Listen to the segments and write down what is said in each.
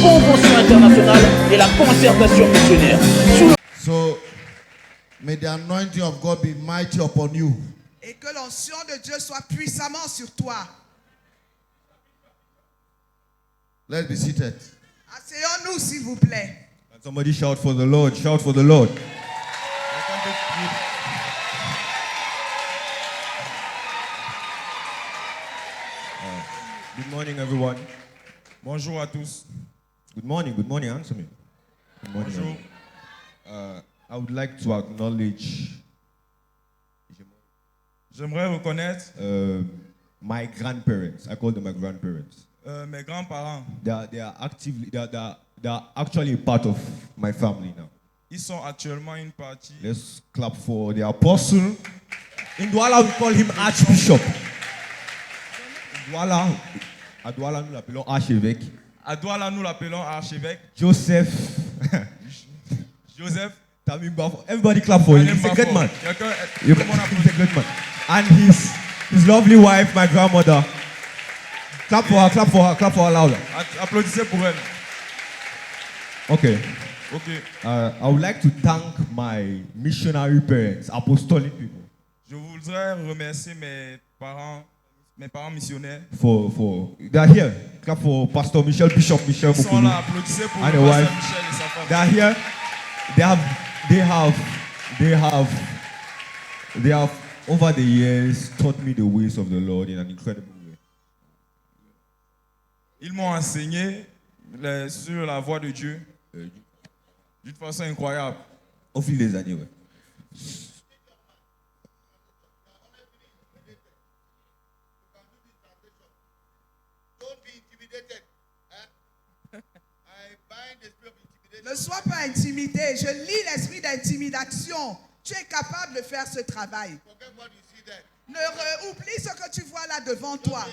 convention internationale et la concertation missionnaire. So, may the anointing of God be mighty upon you. Et que l'onction de Dieu soit puissamment sur toi. Let's be seated. Asseyons-nous, s'il vous plaît. And somebody shout for the Lord. Shout for the Lord. Good morning, everyone. Bonjour à tous. Good morning. Answer me. Good morning. Bonjour. I would like to acknowledge J'aimerais reconnaître my grandparents. I call them my grandparents. mes grands-parents. They are actually a part of my family now. Ils sont actuellement une partie. Let's clap for the apostle. In Douala, we call him Archbishop. À Douala, nous l'appelons archevêque. À Douala, nous l'appelons archevêque. Joseph. Joseph. Tamim Bafo. Everybody clap for him. He's a good man. He's a good man. And his lovely wife, my grandmother. Clap for her louder. Applaudissez pour elle. Okay. Ok. I would like to thank my missionary parents, apostolic people. Je voudrais remercier mes parents missionnaires. They are here. Clap for Pastor Michel, Bishop Michel. Ils sont là, applaudissez pour And the Pasteur wife. Michel et sa femme. They are here. They have over the years taught me the ways of the Lord in an incredible way. Ils m'ont enseigné sur la voie de Dieu d'une façon incroyable. Au fil des années, ouais. Ne sois pas intimidé. Je lis l'esprit d'intimidation. Tu es capable de faire ce travail. Oublie ce que tu vois là devant toi.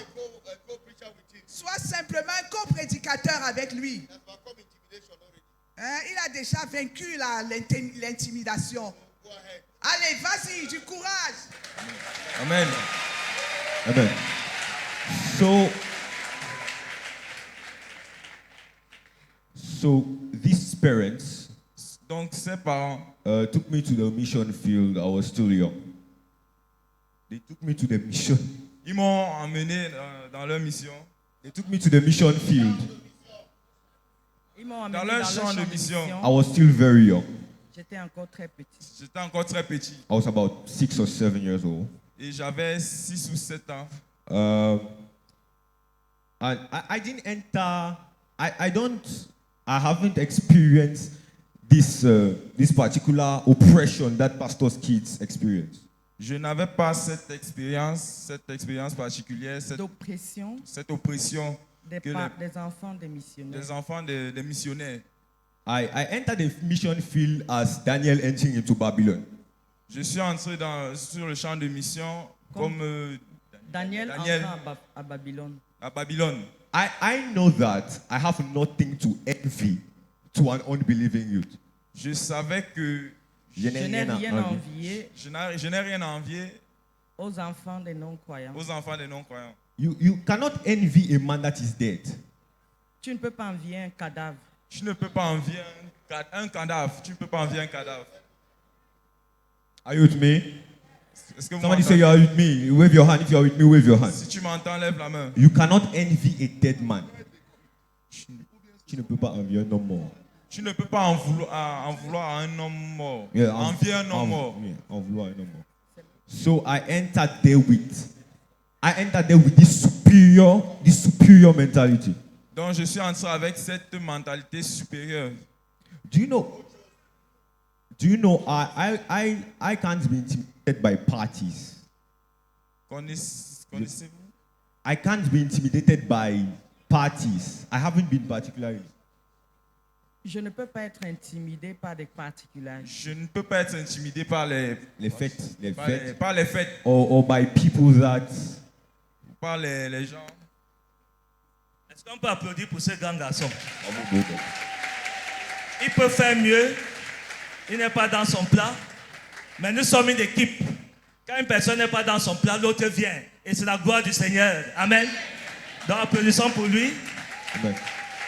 Sois simplement un co-prédicateur avec lui. Il a déjà vaincu l'intimidation. Allez, vas-y, du courage. Amen. So these parents Donc ses parents took me to the mission field. I was still young. They took me to the mission. ils m'ont emmené dans leur mission. They took me to the mission field. Dans leur champ de mission. I was still very young. J'étais encore très petit. J'étais encore très petit. I was about 6 or 7 years old. Et j'avais 6 ou 7 ans. And I didn't enter. I haven't experienced this particular oppression that pastors' kids experience. Je n'avais pas cette expérience particulière, cette oppression Des enfants des missionnaires. des enfants des missionnaires. I entered the mission field as Daniel entering into Babylon. Je suis entré sur le champ de mission comme Daniel entrant à Babylone. À Babylone. I know that I have nothing to envy to an unbelieving youth. Je savais que Je n'ai rien à envier. Je n'ai rien à envier aux enfants des non-croyants. You cannot envy a man that is dead. Tu ne peux pas envier un cadavre. Tu ne peux pas envier un cadavre. Tu ne peux pas envier un cadavre. Are you with me? Est-ce que vous Somebody say you are with me. Wave your hand. If you are with me, wave your hand. Si tu m'entends, lève la main. You cannot envy a dead man. Tu ne peux pas envier un homme mort. Tu ne peux pas en vouloir à un homme mort. Yeah, envier un homme mort. En vouloir un homme mort. So I entered there with this superior mentality. Donc je suis entré avec cette mentalité supérieure. Do you know I can't be intimidated by parties. Connaissez-vous? I can't be intimidated by parties. I haven't been particularly. Je ne peux pas être intimidé par des particuliers. Je ne peux pas être intimidé par les fêtes. Par les fêtes. Or by people that. Par les gens. Est-ce qu'on peut applaudir pour ce grand garçon? Il peut faire mieux. Il n'est pas dans son plat. Mais nous sommes une équipe. Quand une personne n'est pas dans son plat, l'autre vient. Et c'est la gloire du Seigneur. Amen. Donc applaudissons pour lui. Amen.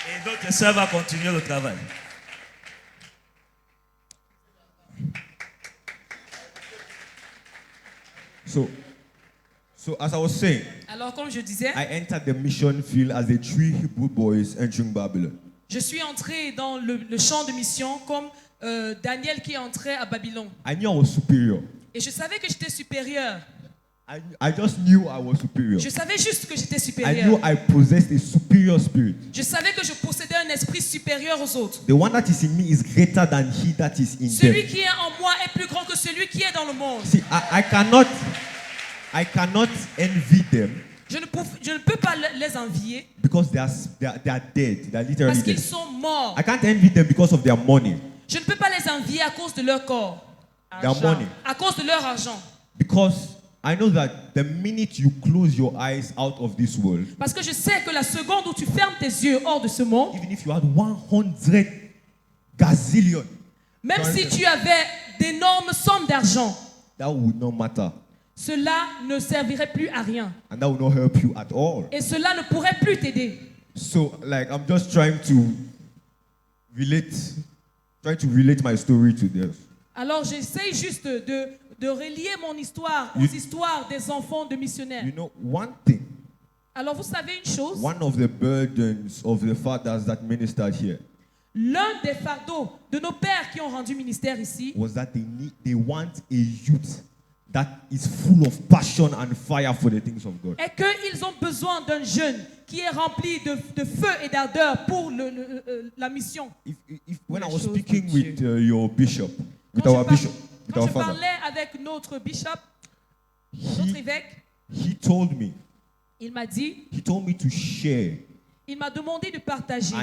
Et d'autres sœurs vont continuer le travail. So as I was saying, Alors, comme je disais, I entered the mission field as the 3 Hebrew boys entering Babylon. je suis entré dans le champ de mission comme Daniel qui est entré à Babylone. I knew I was superior. Et je savais que j'étais supérieur. I just knew I was superior. Je savais juste que j'étais I supérieur. knew I possessed a superior spirit. Je savais que je possédais un esprit supérieur aux autres. The one that is in me is greater than he that is in Celui them. qui est en moi est plus grand que celui qui est dans le monde. See, I cannot envy them Je ne peux pas les envier because they are dead. They are literally parce qu'ils dead. sont morts. I can't envy them because of their money. Je ne peux pas les envier à cause de leur corps, Their money. à cause de leur argent. Because I know that the minute you close your eyes out of this world, Parce que je sais que la seconde où tu fermes tes yeux hors de ce monde, even if you had 100 gazillion, même si tu avais d'énormes sommes d'argent, that would not matter. cela ne servirait plus à rien. And that will not help you at all. Et cela ne pourrait plus t'aider. So, like, I'm just trying to relate my story to theirs. Alors j'essaye juste de relier mon histoire aux histoires des enfants de missionnaires. You know, one thing, Alors vous savez une chose, one of the burdens of the fathers that ministered here l'un des fardeaux de nos pères qui ont rendu ministère ici, was that they want a youth that is full of passion and fire for the things of God. est qu'ils ont besoin d'un jeune qui est rempli de feu et d'ardeur pour la mission. When I Les was choses speaking de with your bishop, with Quand our je par- bishop, with Quand our je father, parlais avec notre bishop, notre évêque, he told me to share il m'a demandé de partager.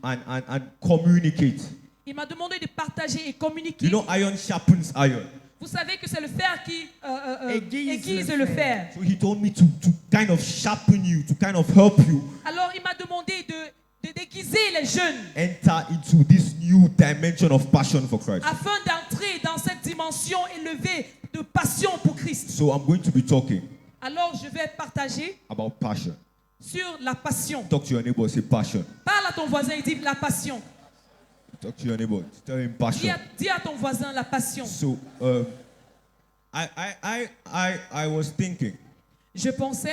and communicate. Il m'a demandé de partager et communiquer. You know, iron sharpens iron. Vous savez que c'est le fer qui Aiguise le le fer. So he told me to kind of sharpen you, to kind of help you Alors il m'a demandé de déguiser les jeunes enter into this new dimension of passion for Christ. afin d'entrer dans cette dimension élevée de passion pour Christ. So I'm going to be talking Alors je vais partager about passion. sur la passion. Talk to your neighbor, say passion. Parle à ton voisin et dis la passion. Talk to your neighbor, tell him passion. Dis à ton voisin la passion. So I was thinking, Je pensais,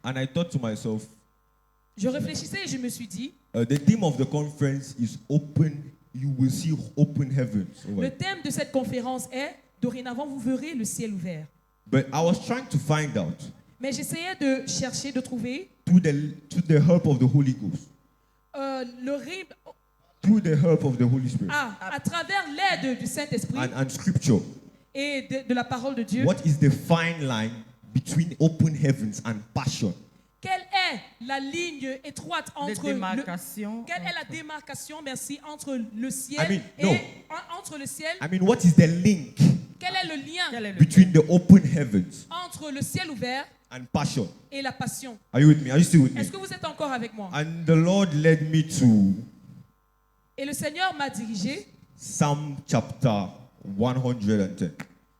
and I thought to myself, je réfléchissais et je me suis dit, the theme of the conference is open. You will see open heavens. over le it. thème de cette conférence est dorénavant vous verrez le ciel ouvert. But I was trying to find out Mais j'essayais de chercher, de trouver through the help of the Holy Ghost, le rythme through the help of the Holy Spirit à travers l'aide du Saint-Esprit and Scripture. et de la parole de Dieu. What is the fine line between open heavens and passion? Quelle est la ligne étroite entre démarcation. quelle est la démarcation, merci, entre le ciel I mean, et no. entre le ciel? I mean, what is the link Quel est le lien Quel est le between the open heavens entre le ciel ouvert and passion? et la passion? Are you with me? Are you still with me? Est-ce que vous êtes encore avec moi? And the Lord led me to Et le Seigneur m'a dirigé Psalm chapter 110.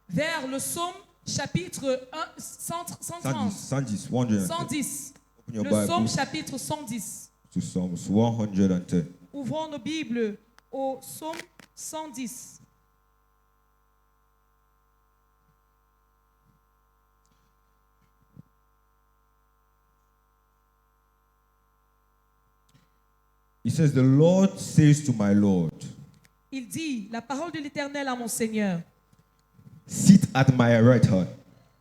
vers le psaume chapitre 130. 110. 110. Open your Le Bible psaume chapitre 110. to Psalms 110. Ouvrons nos Bibles au psaume 110. He says, the Lord says to my Lord, Il dit, la parole de l'Éternel à mon Seigneur, sit at my right hand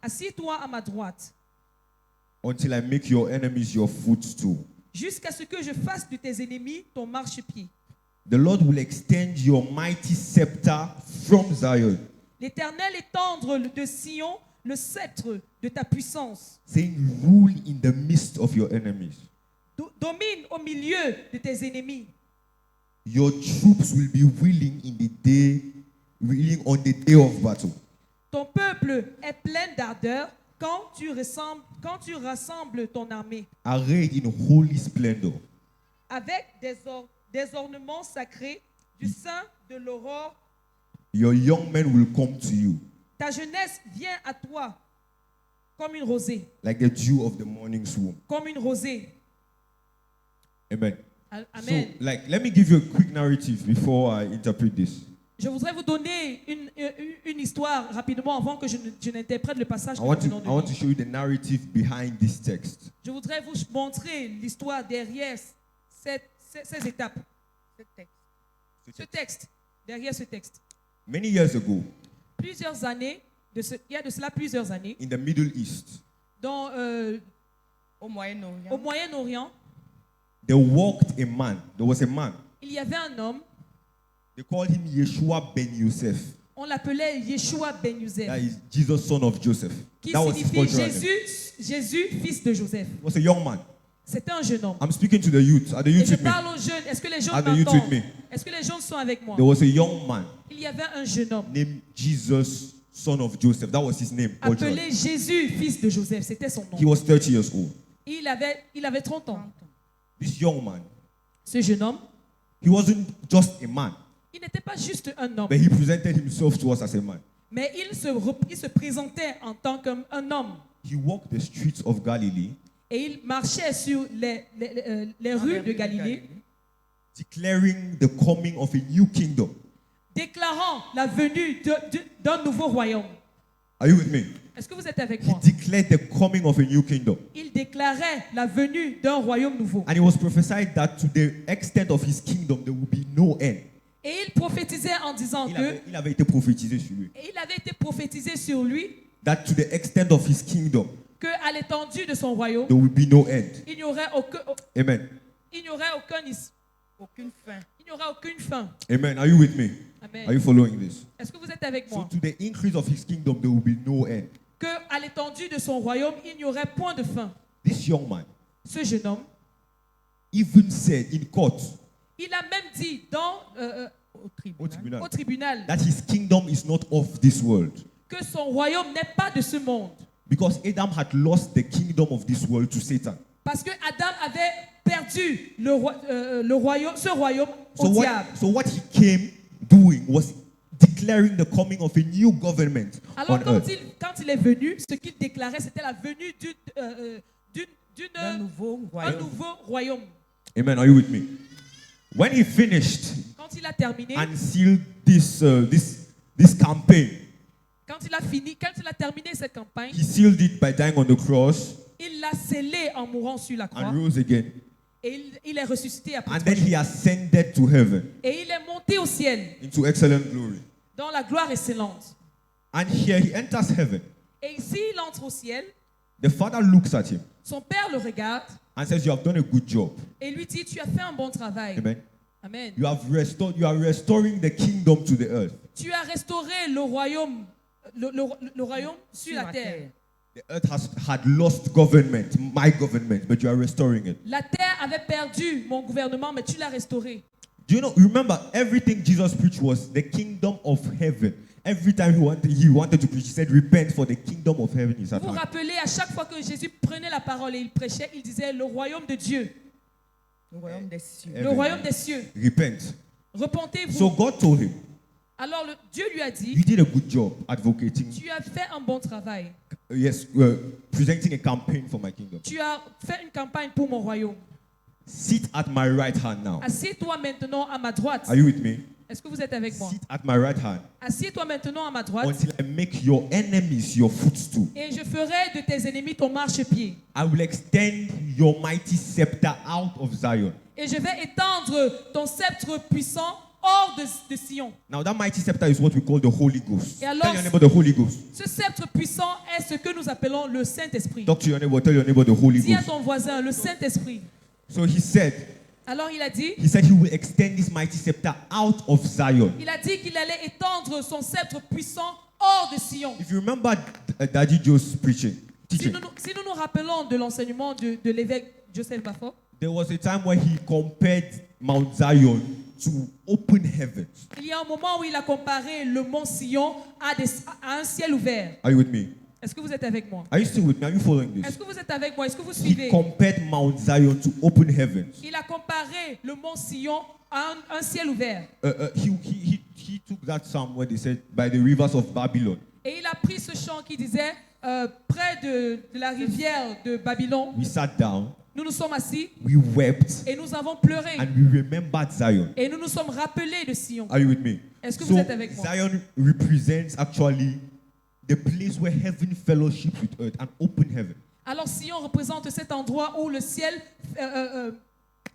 assieds-toi à ma droite, until I make your enemies your footstool. jusqu'à ce que je fasse de tes ennemis ton marchepied. The Lord will extend your mighty scepter from Zion, L'Éternel étendre de Sion le sceptre de ta puissance. saying, rule in the midst of your enemies. Domine au milieu de tes ennemis. Your troops will be willing on the day of battle. Ton peuple est plein d'ardeur quand tu rassembles ton armée Arrayed in holy splendor. avec des ornements sacrés du sein de l'aurore. Your young men will come to you Ta jeunesse vient à toi comme une rosée, like the dew of the morning swoon. comme une rosée. Amen. Amen. So, like, let me give you a quick narrative before I interpret this. Je voudrais vous donner une histoire rapidement avant que je n'interprète le passage que nous venons de I want to lire. show you the narrative behind this text. Je voudrais vous montrer l'histoire derrière ces étapes. Ce texte, derrière ce texte. Many years ago, Plusieurs années, il y a de cela plusieurs années, in the Middle East, dans, Au Moyen-Orient. au Moyen-Orient, there was a man. il y avait un homme, They called him Yeshua ben Yosef. on l'appelait Yeshua ben Yosef, That is Jesus, son of Joseph. qui That was his signifie cultural name. Jésus, fils de Joseph. He was a young man. C'était un jeune homme. I'm speaking to the youth. Are the Et youth je with me? parle aux jeunes. Est-ce que les jeunes Are the youth m'entendent? with me? Est-ce que les jeunes sont avec moi? There was a young man Il y avait un jeune homme named Jesus, son of Joseph. That was his name. culturally. appelé Jésus, fils de Joseph. C'était son He nom. was 30 years old. Il avait 30 ans. This young man, Ce jeune homme, he wasn't just a man, il n'était pas juste un homme, but he presented himself to us as a man. mais il se présentait en tant qu'un homme. He walked the streets of Galilee, Et il marchait sur les rues de Galilée, declaring the coming of a new kingdom. déclarant la venue d'un nouveau royaume. Are you with me? Est-ce que vous êtes avec He moi? declared the coming of a new kingdom. Il déclarait la venue d'un royaume nouveau. And it was prophesied that to the extent of his kingdom, there would be no end. Et il prophétisait en disant Il avait été prophétisé sur lui. et il avait été prophétisé sur lui That to the extent of his kingdom, qu'à l'étendue de son royaume, there would be no end. il n'y aurait Amen. Aucune fin. aucune fin. Amen. Are you with me? Amen. Are you following this? Est-ce que vous êtes avec So moi? to the increase of his kingdom, there will be no end. Qu'à l'étendue de son royaume, il n'y aurait point de fin. This young man Ce jeune homme, even said in court, il a même dit au tribunal, au tribunal that his kingdom is not of this world. que son royaume n'est pas de ce monde. Because Adam had lost the kingdom of this world to Satan. Parce que Adam avait perdu ce royaume au diable. So what he came doing was declaring the coming of a new government Alors on earth. quand il est venu, ce qu'il déclarait, c'était la venue Un nouveau un royaume. nouveau royaume. Amen. Are you with me? When he finished Quand il a terminé, and sealed this campaign, quand il a terminé cette campagne, he sealed it by dying on the cross il l'a scellé en mourant sur la croix and rose again. et il est ressuscité après And trois then he jours. ascended to heaven Et il est monté au ciel into excellent glory. dans la gloire excellente. And here he enters heaven. Et ici, il entre au ciel, The Father looks at him son père le regarde and says, "You have done a good job." et lui dit, tu as fait un bon travail. Amen. Amen. You are restoring the kingdom to the earth. Tu as restauré le royaume, le royaume sur la terre. The earth had lost government, my government, but you are restoring it. La terre avait perdu mon gouvernement, mais tu l'as restauré. Do you know, remember, everything Jesus preached was the kingdom of heaven. Every time he wanted to preach, he said, repent, for the kingdom of heaven is at Vous vous hand. rappelez, à chaque fois que Jésus prenait la parole et il prêchait, il disait, le royaume de Dieu, Le royaume des cieux. le royaume des cieux, Repent. repentez-vous. So God told him, Alors Dieu lui a you dit, did a good job advocating, tu as fait un bon travail. presenting a campaign for my kingdom. Tu as fait une campagne pour mon royaume. Sit at my right hand now. Assieds-toi maintenant à ma droite. Are you with me? Est-ce que vous êtes avec moi? Sit at my right hand Assieds-toi maintenant à ma droite until I make your enemies your footstool. et je ferai de tes ennemis ton marchepied. I will extend your mighty scepter out of Zion. Et je vais étendre ton sceptre puissant hors de Sion. Now that mighty scepter is what we call the Holy Ghost. Et alors- Tell your neighbor the Holy Ghost. Ce sceptre puissant est ce que nous appelons le Saint-Esprit. Talk to your neighbor, tell your neighbor the Holy Dis à Ghost. ton voisin, le Saint-Esprit. So he said Alors il a dit he will extend this mighty scepter out of Zion. qu'il allait étendre son sceptre puissant hors de Sion. If you remember Daddy Joe's Si teaching, nous nous rappelons de l'enseignement de l'évêque Joseph Bafo, there was a time where he compared Mount Zion to open heavens. il y a un moment où il a comparé le mont Sion à un ciel ouvert. Are you with me? Est-ce que vous êtes avec moi? Are you still with me? Are you following Est-ce this? que vous êtes avec moi? Est-ce que vous He suivez? compared Mount Zion to open heavens. Il a comparé le mont Sion à un ciel ouvert. He took that psalm where they said, by the rivers of Babylon. Et il a pris ce chant qui disait près de la rivière de Babylone, We sat down nous nous sommes assis we wept, et nous avons pleuré. and we remembered Zion. Et nous nous sommes rappelés de Sion. Are you with me? Est-ce que So vous êtes avec moi? Zion represents actually the place where heaven fellowships with earth, an open heaven. Alors Sion représente cet endroit où le ciel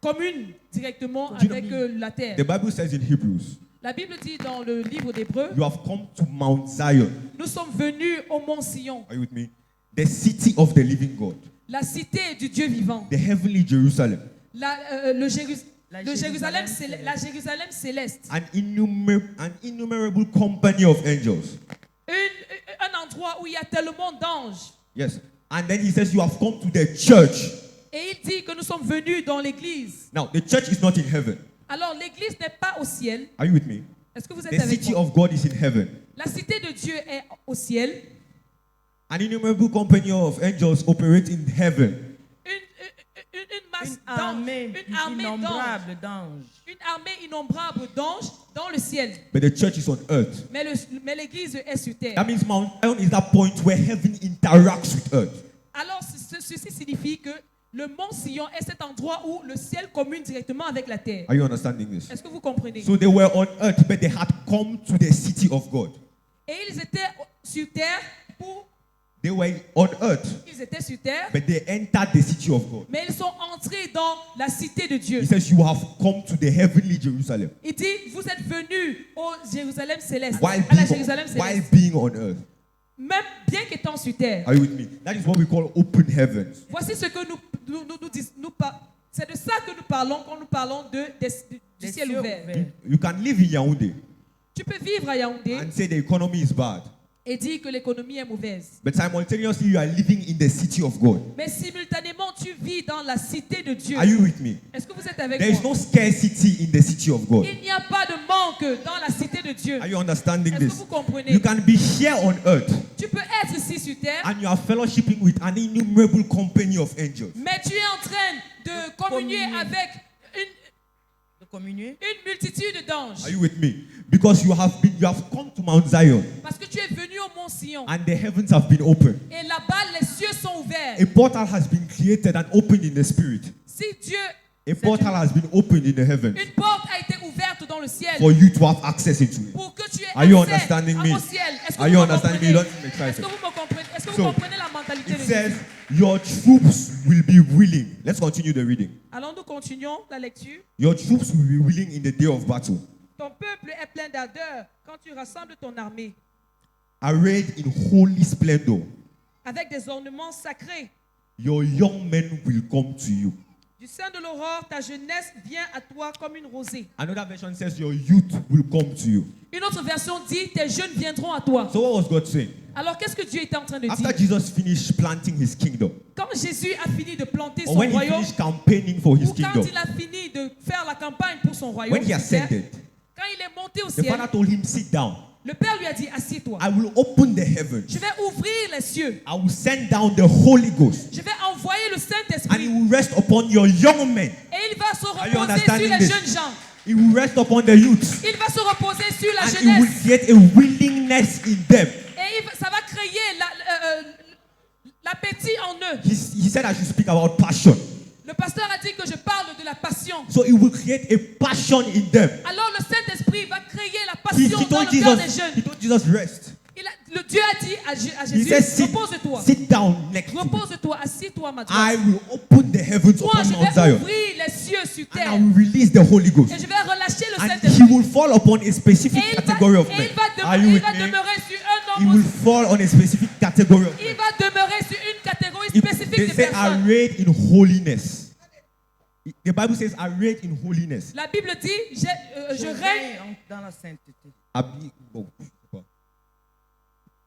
commune directement Do you know avec la terre. The Bible says in Hebrews, La Bible dit dans le livre d'Hébreux, you have come to Mount Zion. nous sommes venus au mont Sion, Are you with me? The city of the living God, la cité du Dieu vivant, the heavenly Jerusalem, le La Jérusalem, Jérusalem la Jérusalem céleste, an innumerable company of angels. un endroit où il y a tellement d'anges. Yes. And then he says, you have come to the church. Et il dit que nous sommes venus dans l'église. Now, the church is not in heaven. Alors l'église n'est pas au ciel. Are you with me? Est-ce que vous êtes The avec city moi? of God is in heaven. La cité de Dieu est au ciel. An innumerable company of angels operate in heaven. Une masse Une d'anges, armée une armée d'anges, innombrable d'anges. une armée innombrable d'anges dans le ciel. But the church is on earth. Mais l'église est sur terre. That means Mount Zion is that point where heaven interacts with earth. Alors ceci signifie que le mont Sion est cet endroit où le ciel commune directement avec la terre. Are you understanding this? Est-ce que vous comprenez? So they were on earth, but they had come to the city of God. Et ils étaient sur terre pour They were on earth, ils étaient sur terre, but they entered the city of God. mais ils sont entrés dans la cité de Dieu. He says, you have come to the heavenly Jerusalem Il dit, vous êtes venus au Jérusalem céleste, while à la Jérusalem céleste, being on earth. même bien qu'étant sur terre. Are you with me? That is what we call open heavens. Voici ce que c'est de ça que nous parlons quand nous parlons du Des ciel cieux ouvert. ouverts. You can live in Yaoundé Tu peux vivre à Yaoundé and say the economy is bad, et dire que l'économie est mauvaise. but simultaneously you are living in the city of God. Mais simultanément, tu vis dans la cité de Dieu. Are you with me? Est-ce que vous êtes avec There is moi? no scarcity in the city of God. Il n'y a pas de manque dans la cité de Dieu. Are you understanding Est-ce que this? vous comprenez? You can be here on earth Tu peux être ici sur terre, and you are fellowshipping with an innumerable company of angels. mais tu es en train de communier Communier. avec De communier. une multitude d'anges. Are you with me? Because you have come to Mount Zion Parce que tu es venu au mont Sion. and the heavens have been opened. Et là-bas, les cieux sont ouverts. A portal has been created and opened in the spirit. Si Dieu, A portal has been opened in the heavens une porte a été ouverte dans le ciel for you to have access into it. pour que tu aies Are you accès understanding me? au ciel. Est-ce que Are vous you me understanding me? comprenez? Don't seem excited. Est-ce que vous me comprenez? Est-ce que vous So, comprenez la mentalité It de says, Jésus? your troops will be willing. Let's continue the reading. Alors nous continuons la lecture. Your troops will be willing in the day of battle, Ton peuple est plein d'ardeur quand tu rassembles ton armée arrayed in holy splendor. avec des ornements sacrés. Your young men will come to you. Du sein de l'aurore, ta jeunesse vient à toi comme une rosée. Another version says, your youth will come to you. Une autre version dit, tes jeunes viendront à toi. So what was God saying? Alors qu'est-ce que Dieu était en train de After dire? Jesus finished planting his kingdom, Quand Jésus a fini de planter or son when he royaume, finished campaigning for his ou quand kingdom, il a fini de faire la campagne pour son royaume, when he sur terre, ascended, quand il est monté au the ciel, Father told him, sit down. le Père lui a dit, assieds-toi. I will open the heavens. Je vais ouvrir les cieux. I will send down the Holy Ghost. Je vais envoyer le And it Saint-Esprit. will rest upon your young men. Et il va se Are you reposer sur understanding les this? jeunes gens. It will rest upon the youth. Il va se reposer sur la And it will jeunesse. create a willingness in them. Et ça va créer l'appétit en eux. He said I should speak about passion. Le pasteur a dit que je parle de la passion. So it will create a passion in them. Alors le Saint-Esprit va créer la He passion dans told le cœur des Jesus, he jeunes. told Jesus rest. Le Dieu a dit à He Jésus, said repose-toi. sit down next to me. Repose-toi, assis-toi ma I droite. will open the heavens Moi, upon je Mount vais Zion. ouvrir les cieux sur And I terre. will release the Holy Ghost. Et je vais relâcher le And he Saint-Esprit. will fall upon a specific Et category of il men. va, Are you with me? demeurer sur un He nombre. will fall on a specific category of Il men. va demeurer sur une catégorie They spécifique de say personnes. arrayed in holiness. The Bible says arrayed in holiness. La Bible dit, je règne, dans la sainteté. Bon, je sais pas.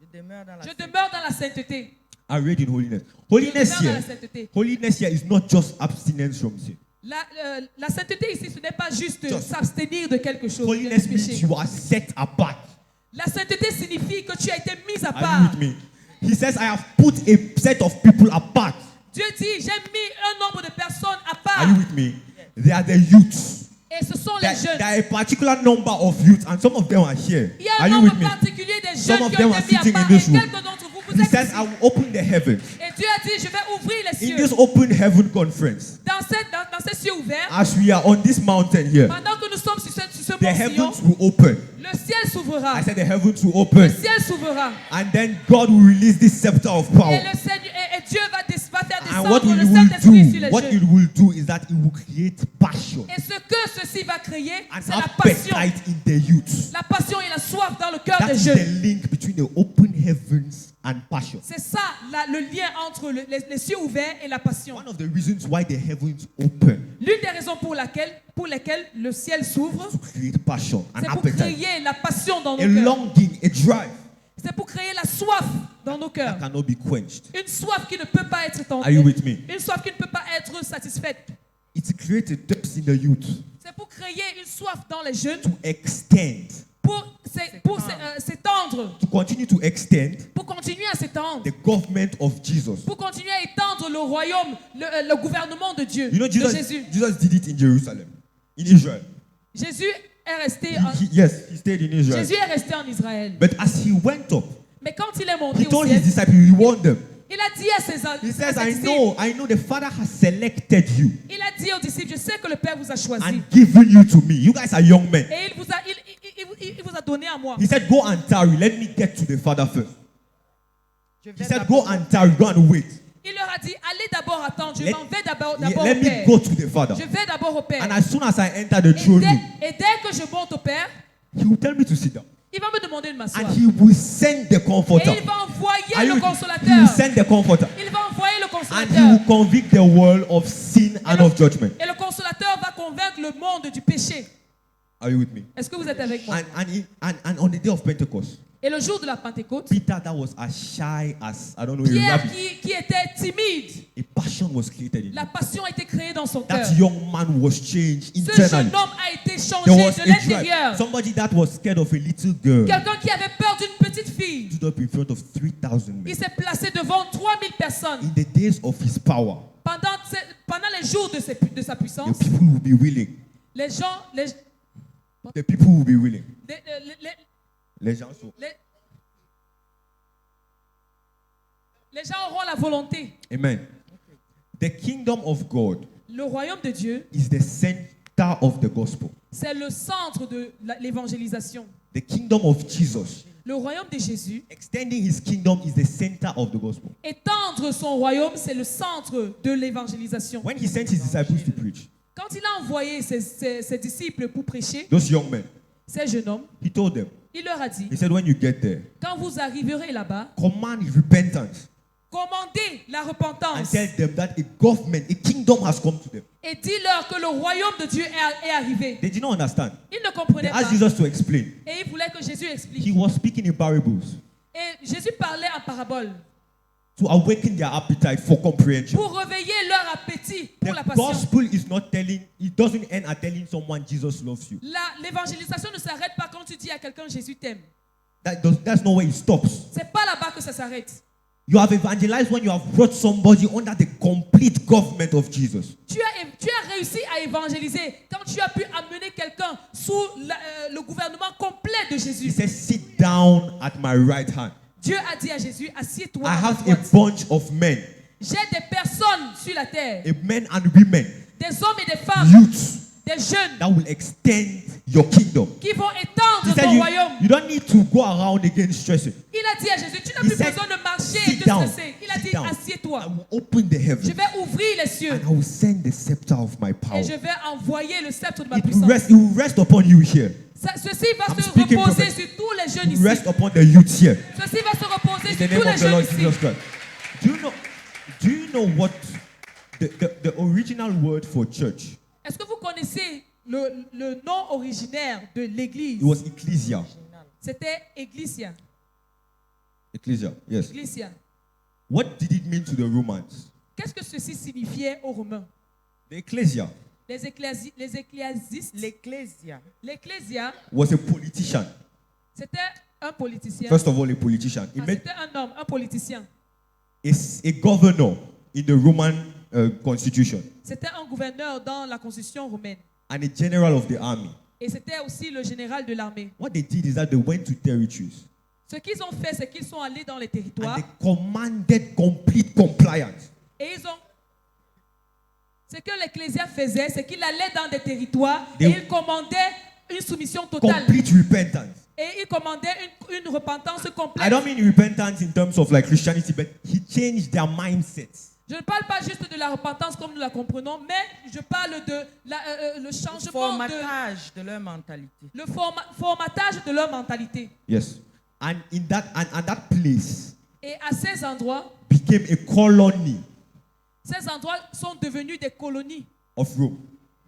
Je demeure dans la je sainteté. demeure dans la sainteté. Arrayed in holiness. Je Holiness demeure dans la here. sainteté. Holiness here is not just abstinence from sin. La sainteté ici, ce n'est pas juste Just- s'abstenir de quelque chose, Holiness du means péché. you are set apart. La sainteté signifie que tu as été mis à Are you part. with me? He says, I have put a set of people apart. Dieu dit, j'ai mis un nombre de personnes à Are part. you with me? They are the youths. Et ce sont There, les jeunes. there are a particular number of youths, and some of them are here. Il y a Are un you nombre with me? particulier des Some jeunes of qui them ont are été mis à sitting in part. Et this room. quelques d'entre vous, vous He êtes said, ici. I will open the heavens. Et Dieu a dit, je vais ouvrir les In cieux. this open heaven conference, Dans ces cieux ouverts, as we are on this mountain here, pendant que nous sommes sur ce the mont Sion, heavens will open. le ciel s'ouvrira. I said the heavens will Le open. ciel s'ouvrira. And then God will release this scepter of power. Et, le Seigneur, et Dieu va faire And what descendre it le will Saint-Esprit sur do, les what jeunes. it will do is that it will create passion Et ce que ceci va créer, and c'est la passion. appetite in the youth. La passion et la soif dans le cœur That des is jeunes. the link between the open heavens and passion. C'est ça le lien entre les cieux ouverts et la passion. One of the reasons why the heavens open L'une des raisons pour lesquelles le ciel s'ouvre, to create passion and c'est pour appetite, créer la passion dans nos a cœurs. longing, a drive C'est pour créer la soif dans nos cœurs. that cannot be quenched. Une soif qui ne peut pas être Are you tentée. with me? Une soif qui ne peut pas être satisfaite. It's create a depth in the youth C'est pour créer une soif dans les jeunes, to extend, pour s'étendre, to continue to extend pour continuer à s'étendre, the government of Jesus. pour continuer à étendre le royaume, le gouvernement de Dieu, You know, de Jesus, Jésus. Jesus did it in Jerusalem, in Israel. Jésus est resté Yes, he stayed in Israel. Jésus est resté en Israël. But as he went up, Mais quand il est he monté au told his ciel, disciples, he warned them. il a dit à ses He says, disciples, I know the Father has selected you il a dit aux disciples, je sais que le Père vous a choisi. and given you to me. You guys are young men. Et il vous a donné à moi. He said, go and tarry. Let me get to the Father first. Je He vais said, d'abord- go and tarry. Go and wait. Il leur a dit, allez d'abord attendre, je Let- m'en vais d'abord Let au me Père. go to the Father. Je vais d'abord au Père. And as soon as I enter the throne room, Et dès que je monte au Père, he will tell me to sit down. il va me demander de m'asseoir. And he will send the Et comforter. il va envoyer Are you le with me? He consolateur. will send the comforter. Il va envoyer le And he consolateur. will convict the world of sin and of judgment. Et le consolateur va convaincre le monde du péché. Are you with me? Est-ce que vous êtes avec moi? And on the day of Pentecost, Et le jour de la Pentecôte, Peter, that was as shy as, I don't know, a Pierre rabbit, qui était timide, a passion was created in la him. passion a été créée dans son cœur. That young man was changed Ce jeune internally. homme a été There changé was de a drive. l'intérieur. Somebody that was scared of a little girl Quelqu'un qui avait peur d'une petite fille, stood up in front of 3,000 il men. s'est placé devant 3000 personnes. In the days of his power, Pendant les jours de sa the puissance, people will be willing. les gens, The people will be willing. les Les gens sont. gens auront la volonté. Amen. The kingdom of God Le royaume de Dieu, is the center of the gospel. c'est le centre de l'évangélisation. The kingdom of Jesus, Le royaume de Jésus, extending his kingdom, is the center of the gospel. étendre son royaume, c'est le centre de l'évangélisation. When he sent his disciples to preach, Quand il a envoyé ses disciples pour prêcher, those young men, ces jeunes hommes, he told them, il leur a dit, he said, when you get there, quand vous arriverez là-bas, command repentance commandez la and repentance tell them that a government, a kingdom has come to them. et dis-leur que le royaume de Dieu est arrivé. They did not understand. Ils ne They comprenaient pas. asked Jesus to explain. Et ils voulaient que Jésus He explique. was speaking in parables Et Jésus parlait en parabole to awaken their appetite for comprehension. pour réveiller leur appétit pour la The passion. gospel is not telling, it doesn't end at telling someone Jesus loves you. L'évangélisation ne s'arrête pas quand tu dis à quelqu'un Jésus t'aime. That's not where it stops. C'est pas là-bas que ça s'arrête. You have evangelized when you have brought somebody under the complete government of Jesus. Tu as réussi à évangéliser quand tu as pu amener quelqu'un sous le gouvernement complet de He Jésus. says, sit down at my right hand. Dieu a dit à Jésus, assieds-toi I à ma have a droite. bunch of men, J'ai des personnes sur la terre, men and women, des hommes et des femmes, youths des jeunes that will extend your kingdom. qui vont He étendre said, ton you, royaume. you don't need to go around again stressing. Il a dit à Jésus, tu n'as He plus said, besoin de marcher et sit de down. stresser. Il a Sit dit, down. I assieds-toi. will open the Je heaven vais ouvrir les cieux and I will send the scepter of my power. et je vais envoyer le sceptre de ma It will puissance. rest upon you here. Ceci va I'm se speaking reposer prophet. sur tous les It jeunes will ici. rest upon the youths here. Ceci va se reposer In sur the tous name les of the jeunes Lord ici. Jesus Christ. Do you know what the original word for church? Est-ce que vous connaissez le nom originaire de l'église? It was ecclesia. C'était Ecclesia. Ecclesia, yes. Ecclesia. What did it mean to the Romans? Qu'est-ce que ceci signifiait aux Romains? The ecclesia Les ecclésiastes. L'ecclésia. L'Ecclésia, was a politician. c'était un politicien. First of all, a politician. It Ah, meant c'était un homme, un politicien. a governor in the Roman constitution C'était un gouverneur dans la constitution romaine. and a general of the army. Et c'était aussi le général de l'armée. What they did is that they went to territories Ce qu'ils ont fait, c'est qu'ils sont allés dans les and territoires they commanded complete compliance. et ils ont... Ce que l'Ecclésia faisait, c'est qu'il allait dans des territoires They- et il commandait une soumission totale. Complete repentance. Et il commandait une repentance I complète. don't mean repentance in terms of like Christianity, but he changed their mindsets. Je ne parle pas juste de la repentance comme nous la comprenons, mais je parle de le Le changement de... formatage de leur mentalité. Le formatage de leur mentalité. Yes. And in that and that place Et à ces endroits, became a colony ces endroits sont devenus des colonies of Rome.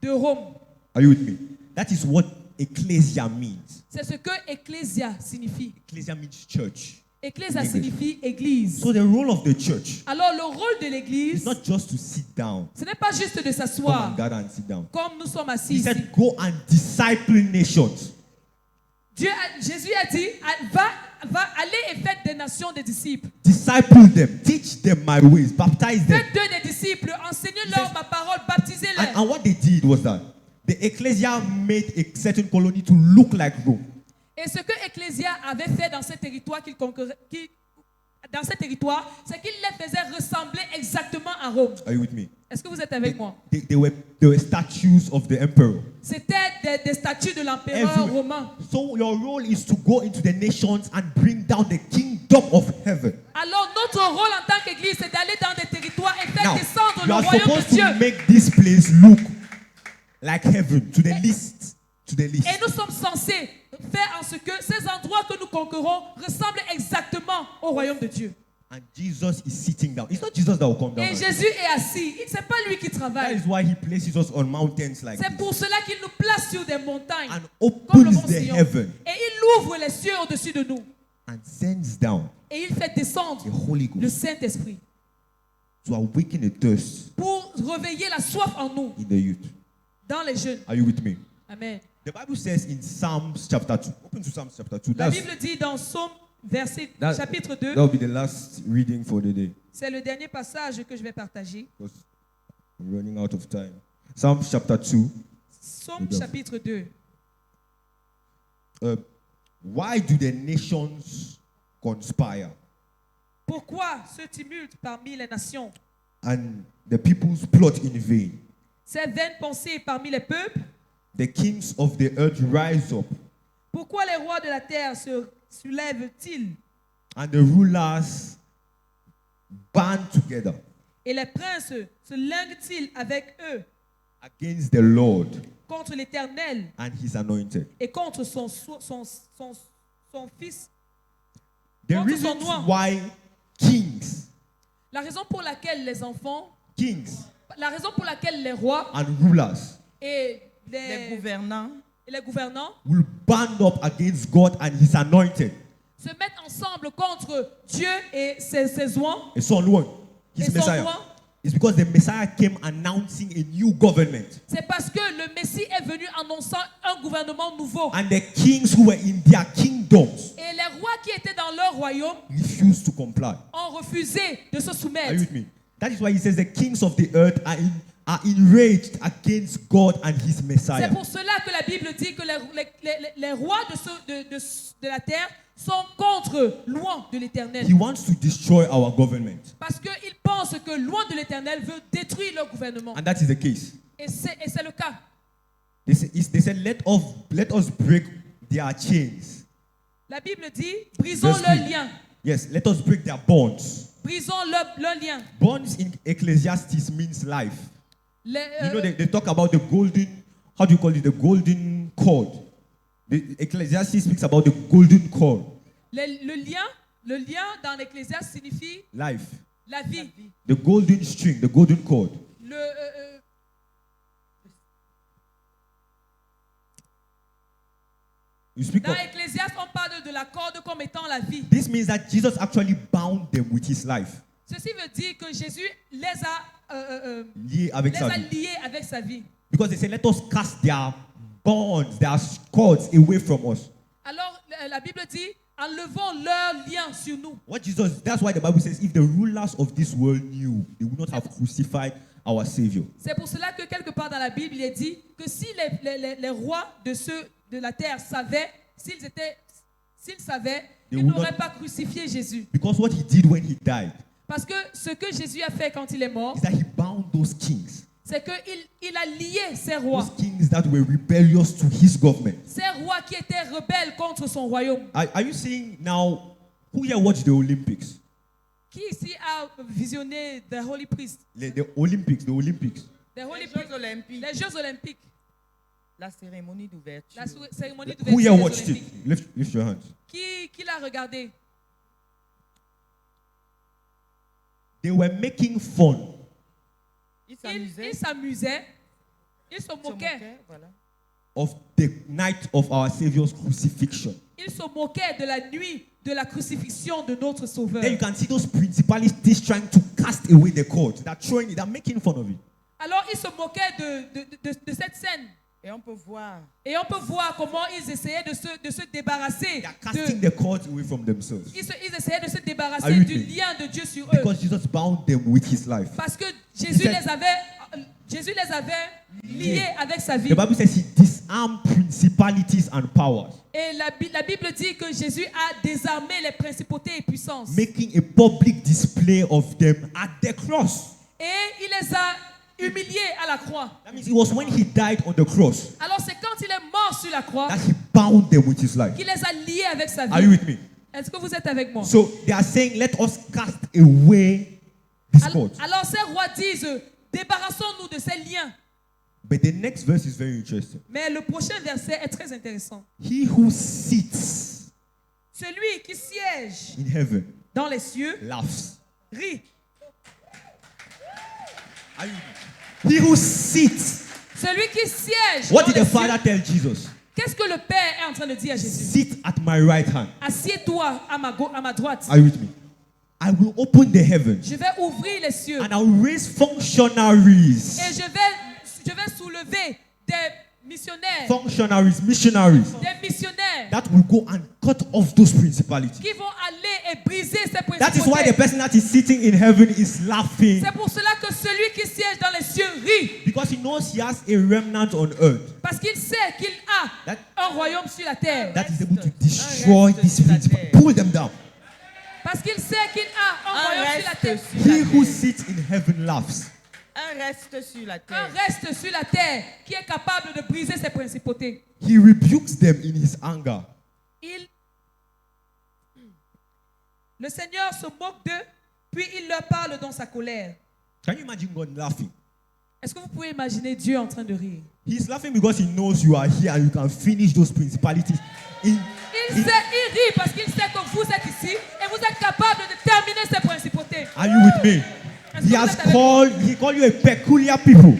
de Rome. Are you with me? That is what ecclesia means. C'est ce que ecclésia signifie. Ecclesia means church. Ecclésia English. signifie église. So the role of the church Alors le rôle de is l'église, not just to sit down, ce n'est pas juste de come s'asseoir and gather and sit down. comme nous sommes assis He ici. said, go and disciple nations. Jésus a dit, va aller et faites des nations des disciples. Disciple them, teach them my ways, baptize them. Faites d'eux des disciples, enseignez-leur says- ma parole, baptisez-les. And what they did was that the ecclesia made a certain colony to look like Rome. Et ce que Ecclésia avait fait dans ces territoires dans ces territoires, c'est qu'il les faisait ressembler exactement à Rome. Are you with me? Est-ce que vous êtes avec moi? They were statues of the emperor. C'était des statues de l'empereur Every- romain. So your role is to go into the nations and bring down the kingdom of heaven. Alors notre rôle en tant qu'Église, c'est d'aller dans des territoires et faire Now, descendre you le are royaume de supposed Dieu. to make this place look like heaven to the least. To the least. Et nous sommes censés faire en ce que ces endroits que nous conquérons ressemblent exactement au royaume de Dieu. And Jesus is sitting down. It's not Jesus that will come down. Et Jésus est assis. Ce n'est pas lui qui That travaille. is why he places us on mountains like C'est this pour cela qu'il nous place sur des montagnes. and Comme le opens mont the Sion. heaven Et il ouvre les cieux au-dessus de nous. and sends down Et il fait descendre the Holy le Ghost Saint-Esprit to awaken a thirst pour réveiller la soif en nous, in the youth. dans les jeunes. Are you with me? Amen. The Bible says in Psalms chapter 2. Open to Psalms chapter 2. La Bible dit dans Psaume chapitre 2, That will be the last reading for the day. c'est le dernier passage que je vais partager. Because I'm running out of time. Psalms chapter 2. Psaume Good. chapitre 2. Why do the nations conspire Pourquoi ce tumulte parmi les nations? and the peoples plot in vain? Ces vaines pensées parmi les peuples? The kings of the earth rise up, Pourquoi les rois de la terre se soulèvent-ils and the rulers band together et les princes se linguent-ils avec eux against the Lord contre l'Éternel and his anointed? et contre son fils? The Contre reason son nom. why kings, La raison pour laquelle les enfants, kings la raison pour laquelle les rois and rulers et Les gouvernants les gouvernants will band up against God and his anointed. se mettent ensemble contre Dieu et ses oints. It's on one. His Et son Messiah. roi. It's because the Messiah came announcing a new government. C'est parce que le Messie est venu annonçant un gouvernement nouveau. And the kings who were in their kingdoms Et les rois qui étaient dans leur royaume refused to comply. ont refusé de se Are you soumettre. with me? That is why he says the kings of the earth are enraged against God and his C'est Messiah. pour cela que la Bible dit que les rois de la terre sont contre loin de l'Éternel. He wants to destroy our government. Parce qu'ils pensent que loin de l'Éternel veut détruire leur gouvernement. And that is the case. Et c'est le cas. They said, let us break their chains. La Bible dit, brisons Verse leurs 3. liens. Yes, let us break their bonds. Brisons leurs liens. Bonds in Ecclesiastes means life. Les, They talk about the golden, how do you call it? The golden cord. The Ecclesiastes speaks about the golden cord. le lien dans l'Ecclésiaste signifie Life. la vie. The golden string, the golden cord. You speak Dans of, l'Ecclésiaste, on parle de la corde comme étant la vie. this means that Jesus actually bound them with his life. Ceci veut dire que Jésus les a Lié avec sa vie. liés avec sa vie. Because they say, let us cast their bonds, their cords away from us. Alors, la Bible dit, enlevons leurs liens sur nous. That's why the Bible says, if the rulers of this world knew, they would not have crucified our Savior. C'est pour cela que quelque part dans la Bible, il est dit que si les rois de la terre savaient, S'ils savaient, They ils would n'auraient not- pas crucifié Jésus. Because what he did when he died Parce que ce que Jésus a fait quand il est mort, is that he bound those kings. c'est qu'il a lié ces rois. Those kings that were rebellious to his government. Ces rois qui étaient rebelles contre son royaume. Are you seeing now who here watched the Olympics? Qui ici a visionné The Holy Priest? The Olympics. The Holy Les Priest. Jeux Olympiques. Les Jeux Olympiques. La cérémonie d'ouverture. La cérémonie Who here d'ouverture des watched it? Olympiques. Lift your hands. Qui l'a regardé? They were making fun Ils Il s'amusaient. s'amusait. Il se se moquait. moquaient, voilà. of the night of our Savior's crucifixion. Il se moquait de la nuit de la crucifixion de notre Sauveur. Then you can see those principalities trying to cast away the court. They're making fun of it. Alors il se moquait de cette scène. Et on peut voir Et on peut voir comment ils essayaient de se débarrasser. They are casting the court away from themselves. Ils essayaient de se Are débarrasser you du with me? lien de Dieu sur eux. Because Jesus bound them with his life. Parce que Jésus said- les avait liés avec sa vie. The Bible says he disarmed principalities and powers, Et la Bible dit que Jésus a désarmé les principautés et puissances. making a public display of them at the cross. Et il les a humiliés à la croix. That means it was when he died on the cross Alors c'est quand il est mort sur la croix that he bound them with his life. qu'il les a liés avec sa Are you vie. with me? Est-ce que vous êtes avec moi? So they are saying, let us cast away this court. Alors ces rois disent, débarrassons-nous de ces liens. But the next verse is very interesting. Mais le prochain verset est très intéressant. He who sits Celui qui siège in heaven dans les cieux laughs. rit. Are you with me? He who sits. Celui qui siège What dans did les the Father cieux, tell Jesus? qu'est-ce que le Père est en train de dire à Jésus? Sit at my right hand. Assieds-toi à ma droite. Are you with me? I will open the heavens Je vais ouvrir les cieux. and I'll raise functionaries. Et je vais soulever des missionnaires. Functionaries, missionaries Des missionnaires that will go and cut off those principalities. qui vont aller et briser ces That is why the principautés. person that is sitting in heaven is laughing, C'est pour cela que celui qui siège dans les cieux rit. because he knows he has a remnant on earth Parce qu'il sait qu'il a That- un royaume sur la terre. that is able to destroy these principalities, pull them down. Parce qu'il sait qu'il a un un royaume sur la terre. reste sur la He who terre. sits in heaven laughs. Un reste sur la Un terre. reste sur la terre qui est capable de briser ces principautés. He rebukes them in his anger. Le Seigneur se moque d'eux, puis il leur parle dans sa colère. Can you imagine God laughing? Est-ce que vous pouvez imaginer Dieu en train de rire? He's laughing because he knows you are here and you can finish those principalities. Il rit parce qu'il sait que vous êtes ici et vous êtes capable de terminer ces principautés. Are you with me? Est-ce He que has vous êtes avec called you a peculiar people.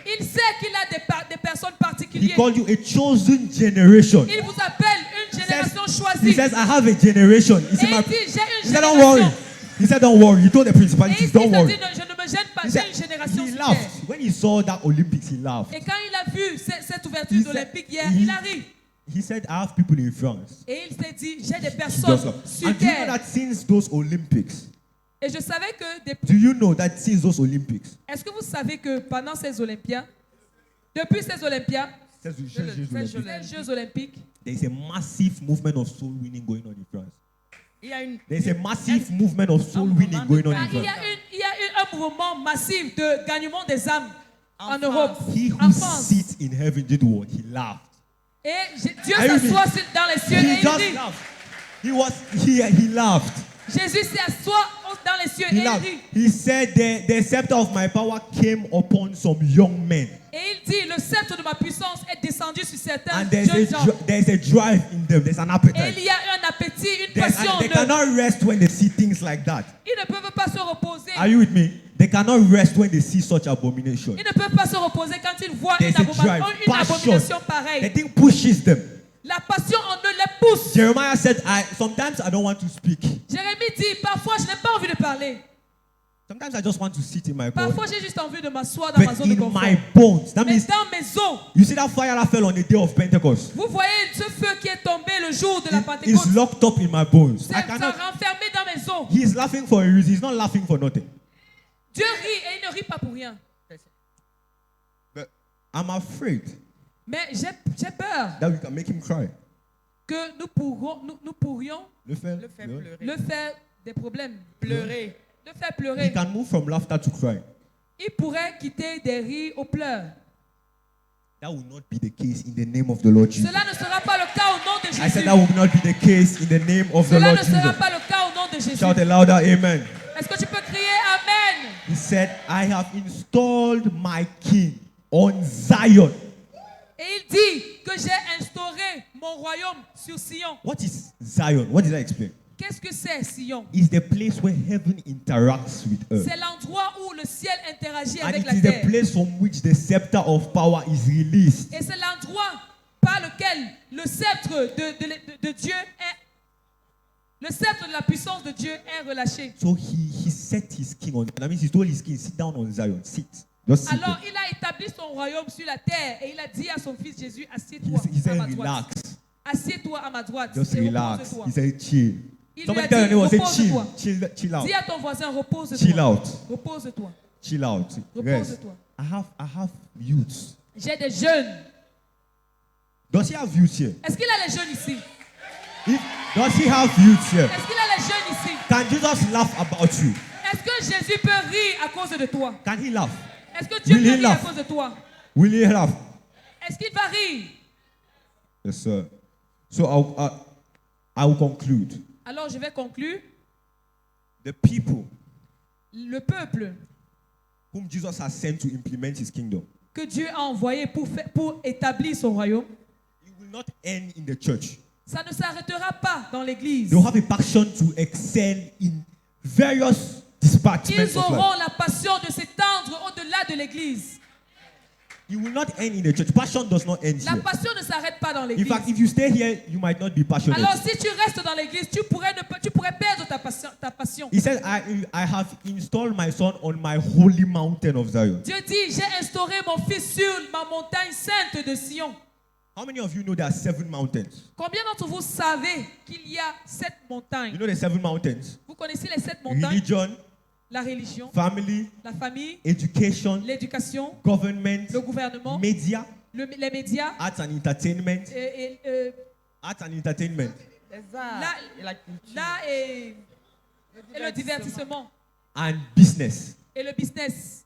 Il sait qu'il a des personnes He particulières. called you a chosen generation. Il vous appelle une génération He choisie. says, I have a generation. He Et said, il dit, j'ai he une said, don't worry. génération. He said, don't worry. He told the Et il principalities, dit, don't worry. je ne me gêne pas, He j'ai said, une génération he sur terre. laughed. When he saw that Olympics, he laughed. Et quand il a vu cette He ouverture said, olympique hier, he- il a ri. He said, I have people in France. Et il s'est dit, j'ai des He personnes does laugh. sur And do you know terre. that since those Olympics, Et je savais que, do you know that since those Olympics, est-ce que vous savez que pendant ces Olympiades, depuis ces Olympiades, since we- Je le- since those fais- je Olympics, ces Jeux Olympiques, there is a massive movement of soul winning going on in France. Il y a une, There is a massive movement of soul winning going on in il y France. a eu un mouvement massif de gagnement des âmes en, En Europe, He en who France. sits in heaven did what? He laughed. Et Dieu Are you s'assoit dans les cieux et He il just rit. laughed. He was here. He laughed. Jésus s'assoit dans les cieux et He il laughed. rit. He said, the scepter of my power came upon some young men. Et il dit, le sceptre de ma puissance est descendu sur certains And there's jeunes gens. a drive in them. There's an Et appetite. il y a un appétit, une There's- passion and en they eux. cannot rest when they see things like that. Ils ne peuvent pas se reposer. Are you with me? They cannot rest when they see such abomination. Ils ne peuvent pas se reposer quand ils voient There's a drive, une passion. abomination The pareille. thing pushes them. La passion en eux les pousse. Jeremiah said, sometimes I don't want to speak. Jérémie dit, parfois je n'ai pas envie de parler. Sometimes I just want to sit in my Parfois body. j'ai juste envie de m'asseoir dans ma But zone de in confort. my bones, that Mais means, dans mes os, you see that fire that fell on the day of Pentecost? vous voyez ce feu qui est tombé le jour de la It's Pentecôte. locked up in my bones. C'est I ça cannot. renfermé dans mes os. He's laughing for a reason. He's not laughing for nothing. Dieu rit et il ne rit pas pour rien. But I'm afraid Mais j'ai peur that we can make him cry. que nous pourrions Le faire pleurer. le faire des problèmes, Pleurer. le faire He pleurer. can move from laughter to crying. Il pourrait quitter des rires aux pleurs. That will not be the case in the name of the Lord Jesus. Cela ne sera pas le cas au nom de I Jésus. said that will not be the case in the name of the Cela Lord ne sera Jesus. pas le cas au nom de Jésus. Shout a louder amen. Est-ce que tu peux crier Amen? He said, I have installed my king on Zion. Et il dit que j'ai instauré mon royaume sur Sion. What is Zion? What did I explain? Qu'est-ce que c'est Sion? It's the place where heaven interacts with earth. C'est l'endroit où le ciel interagit And avec it la is terre. the place from which the scepter of power is released. Et c'est l'endroit par lequel le sceptre de Dieu est, le sceptre de la puissance de Dieu est relâché. So he set his king on, that means he told his king, sit down on Zion, sit. Just sit Alors there. il a établi son royaume sur la terre et il a dit à son fils Jésus, assieds-toi He à said, ma droite. relax, Assieds-toi à ma droite just et relax. repose-toi. He said, chill. Il lui Somebody a tell your dit, neighbor, say, repose-toi. chill out, Dis à ton voisin, repose-toi. chill out, Repose-toi. chill out. Rest. Repose-toi. I have youths. J'ai des jeunes. Does he have youths here? Est-ce qu'il a les jeunes ici? Does he have youths here? Est-ce qu'il a les jeunes ici? Can Jesus laugh about you? Est-ce que Jésus peut rire à cause de toi? Can he laugh? Est-ce que Dieu Will peut he rire à laugh? cause de toi? Will he laugh? Est-ce qu'il va rire? Yes, sir. So I will conclude. Alors je vais conclure. The people Le peuple whom Jesus has sent to implement his kingdom, que Dieu a envoyé pour établir son royaume, it will not end in the church. ça ne s'arrêtera pas dans l'église. They will have a passion to excel in various departments Ils of life. auront la passion de s'étendre au-delà de l'église. It will not end in the church. Passion does not end La here. passion ne s'arrête pas dans In l'église. fact, if you stay here, you might not be passionate. Alors si tu restes dans l'église, tu pourrais perdre ta passion. He says, I have installed my son on my holy mountain of Zion. Dieu dit, j'ai instauré mon fils sur ma montagne sainte de Sion. How many of you know there are 7 mountains? Combien d'entre vous savez qu'il y a 7 montagnes? You know the 7 mountains? Vous connaissez les 7 montagnes? Religion, La religion, family, la famille, education, l'éducation, government, le gouvernement, media, les médias arts and entertainment, et arts and entertainment, Les arts Là- et la culture. là et le divertissement and business. et le business,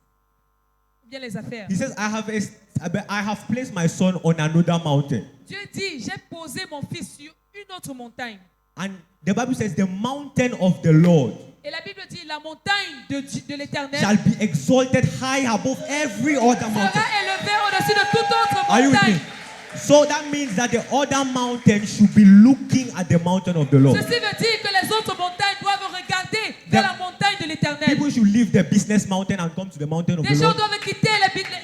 ou bien les affaires. He says, I have placed my son on another mountain. Dieu dit, j'ai posé mon fils sur une autre montagne. And the Bible says, the mountain of the Lord Et la Bible dit, la montagne de l'Éternel shall be exalted high above every other mountain. sera élevée au-dessus de toute autre Are you with montagne. me? So that means that the other mountain should be looking at the mountain of the Lord. Ceci veut dire que les autres montagnes doivent regarder vers la montagne de l'Éternel. People should leave the business mountain and come to the mountain of Les the gens Lord. doivent quitter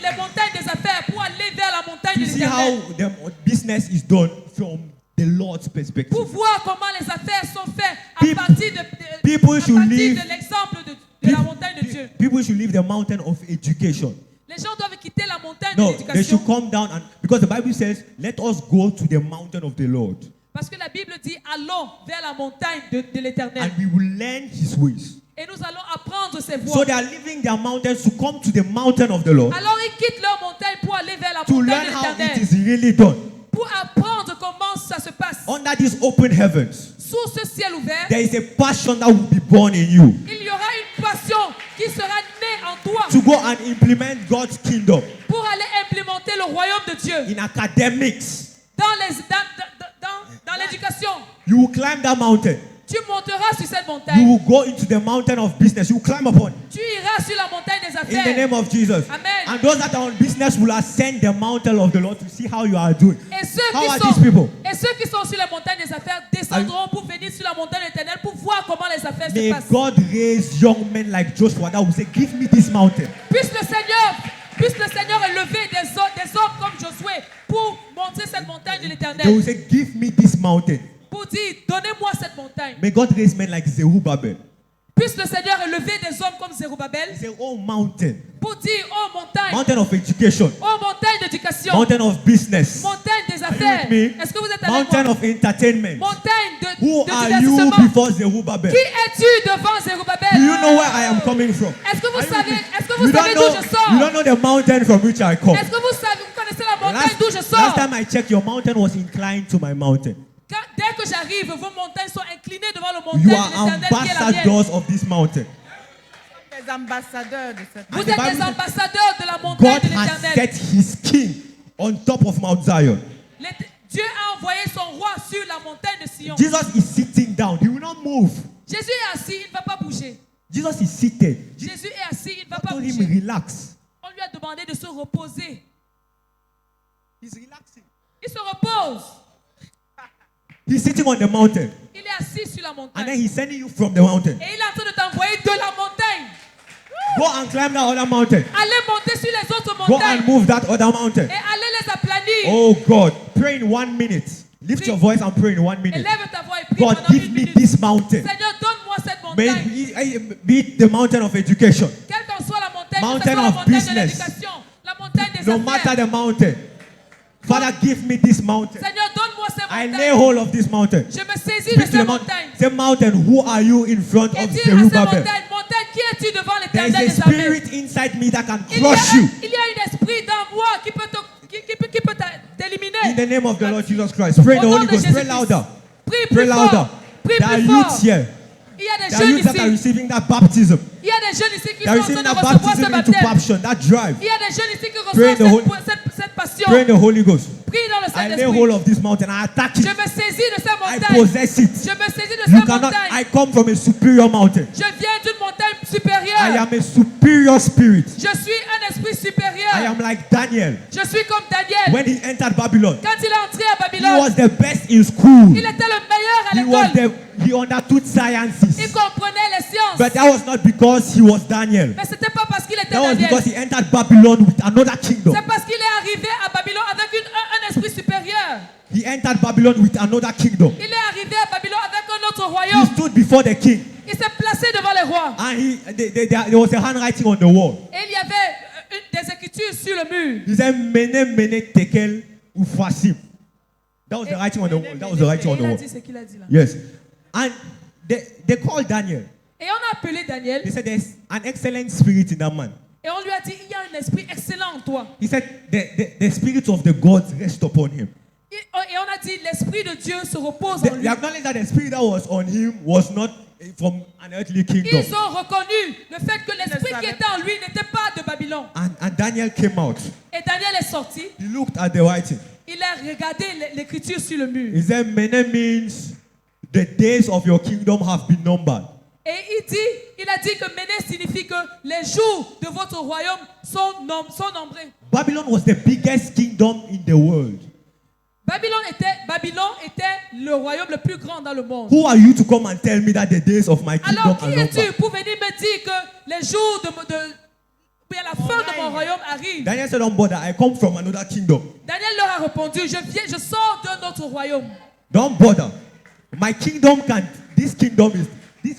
les montagnes des affaires pour aller vers la montagne To de see l'Éternel. how the business is done from the Lord's perspective. Pour voir comment les affaires sont faites à People- partir people should de leave- l'exemple de la montagne de Dieu. People should leave the mountain of education. Les gens doivent quitter la montagne No, de they l'éducation. should come down and because the Bible says, "Let us go to the mountain of the Lord, Parce que la Bible dit, allons vers la montagne de l'Éternel. and we will learn His ways." Et nous allons apprendre ses So voies. they are leaving their mountains to come to the mountain of the Lord Alors ils quittent leur montagne pour aller vers la to montagne learn de how it l'Éternel. is really done. Pour apprendre comment ça se passe. Under these open heavens, Sous ce ciel ouvert, there is a passion that will be born in you il y aura une passion qui sera née en toi to go and implement God's kingdom pour aller implémenter le royaume de Dieu in academics. dans l'éducation. You will climb that mountain. Tu monteras sur cette You montagne. will go into the mountain of business. You will climb upon it. Tu iras sur la montagne des In the affaires. name of Jesus. Amen. And those that are on business will ascend the mountain of the Lord to see how you are doing. Et ceux, How are these people? qui sont sur la montagne des affaires descendront pour venir sur la montagne éternelle pour voir comment les affaires May se passent. God raise young men like Joshua that will say, "Give me this mountain." Puisse le Seigneur élever des hommes comme Josué pour montrer cette montagne de They will l'éternel. say, "Give me this mountain." Pour dire, donnez-moi cette montagne. May God raise men like Zerubbabel. Puisse le Seigneur élever des hommes comme Zerubbabel. Say, "Oh mountain, Pour dire, oh montagne, mountain of education, oh montagne d'éducation, mountain of business, montagne des Are you affaires. with me? Est-ce que vous êtes avec mountain moi? of entertainment." Montagne Who de are you divertissement. before Zerubbabel? Qui es-tu devant Zerubbabel? Do you know where I am coming from? Est-ce que vous Are you savez, with me? est-ce que You vous don't savez know, d'où je sors? you don't know the mountain from which I come. Est-ce que vous savez, vous connaissez la montagne d'où je Last sors? time I checked, your mountain was inclined to my mountain. Dès que j'arrive, vos montagnes sont inclinées devant le You montagne de are l'Éternel qui est la mienne. ambassadors of this mountain. Les ambassadeurs de cette Vous And the êtes Bible des says ambassadeurs de la montagne God de has l'Éternel. set his king on top of Mount Zion. Dieu a envoyé son roi sur la montagne de Sion. Jesus is sitting down. He will not move. Jésus est assis, il ne va pas bouger. Jesus is seated. Jésus est assis, il ne va pas Told him bouger. relax. On lui a demandé de se reposer. He's relaxing. Il se repose. He's sitting on the mountain. Il est assis sur la And then montagne. he's sending you from the mountain. Et il est en train de t'envoyer de la montagne. Go and climb that other mountain. Allez monter sur les autres Go montagnes. and move that other mountain. Et allez les aplanir. Oh God, pray in 1 minute. Lift your voice and pray in 1 minute. Élève ta voix et prie God, pendant give une me minute. this mountain. Seigneur, donne-moi cette May montagne. it be the mountain of education. Quelle qu'en soit la montagne, Mountain que ce soit la of montagne de business. l'éducation, la montagne des No matter affaires. the mountain. Father, give me this mountain. Seigneur, donne-moi ces I montagnes. lay hold of this mountain. Je me saisis de Speak to ces the mountain. montagnes. Say, mountain, who are you in front Et of dire à ces Zerubbabel? montagnes, montagne, qui es-tu devant There l'Éternel is a des armées? spirit inside me that can Il y a crush you. un esprit dans moi qui peut t'éliminer. In the name of the Lord Jesus Christ. Pray in the Au nom Holy de Ghost. Pray Jésus-Christ. louder. Prie Pray plus louder. fort. Prie There are plus youths fort. here. Il y a des There are jeunes youths that are ici. receiving that baptism. Il y a des jeunes ici qui They are sont en receiving train de that recevoir ce baptism into baptême. passion, that drive. Il y a des jeunes ici qui Pray in the Holy- reçoivent cette passion. Pray in the Holy Ghost. Prie dans le I lay Saint-Esprit. hold of this mountain. I attack Je it. me saisis de cette I montagne. possess it. Je me saisis de You cette cannot. montagne. I come from a superior mountain. Je viens d'une montagne I supérieure. am a superior spirit. Je suis un esprit I supérieur. am like Daniel. Je suis comme Daniel. When he entered Babylon, Quand il est entré à he Babylone, was the best in school. il était le meilleur à He was l'école. he understood Il sciences. comprenait les sciences. But that was not because he was Daniel. Mais c'était pas parce qu'il était That was Daniel. because he entered Babylon with another kingdom. C'est parce qu'il est arrivé à Babylone avec un esprit supérieur. He entered Babylon with another kingdom. Il est arrivé à Babylone avec un autre He royaume. stood before the king, Il s'est placé devant les rois. and there was a handwriting on the wall. Et il y avait des écritures sur le mur. He said, "Mene, mene, tekel, ufasim." That was the writing on the wall. That was the writing Et on the il a wall. dit ce qu'il a dit là. Yes, and they called Daniel. Et on a appelé Daniel. They said, "There's an excellent spirit in that man." Et on lui a dit, il y a un esprit excellent en toi. He said, "The spirit of the gods rest upon him." Et on a dit, l'esprit de Dieu se repose They en lui. acknowledged that the spirit that was on him was not from an earthly kingdom. Ils ont reconnu le fait que l'esprit qui était en lui n'était pas de Babylone. And Daniel came out. Et Daniel est sorti. He looked at the writing. Il a regardé l'écriture sur le mur. He said, "Mene means the days of your kingdom have been numbered." Et il a dit que Méné signifie que les jours de votre royaume sont nombreux. Babylon was the biggest kingdom in the world. Babylone était le royaume le plus grand dans le monde. Who are you to come and tell me that the days of my kingdom Alors are qui es-tu numbered? pour venir me dire que les jours ou bien la fin de mon royaume arrive? Daniel said, "Don't bother. I come from another kingdom. Daniel leur a répondu, je sors d'un autre royaume. Don't bother. My kingdom this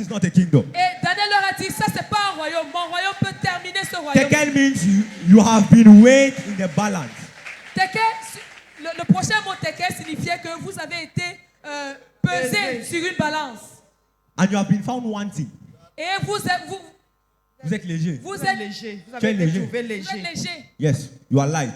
is not a kingdom." Et Daniel leur a dit, ça c'est pas un royaume. Mon royaume peut terminer ce royaume. Tekel means you have been weighed in the balance. Tekel, le prochain mot tekel signifiait que vous avez été pesé sur une balance. And you have been found wanting. Et vous êtes léger. Vous êtes léger. Vous Tu es avez été léger. trouvé Vous êtes léger. léger. Yes, you are light.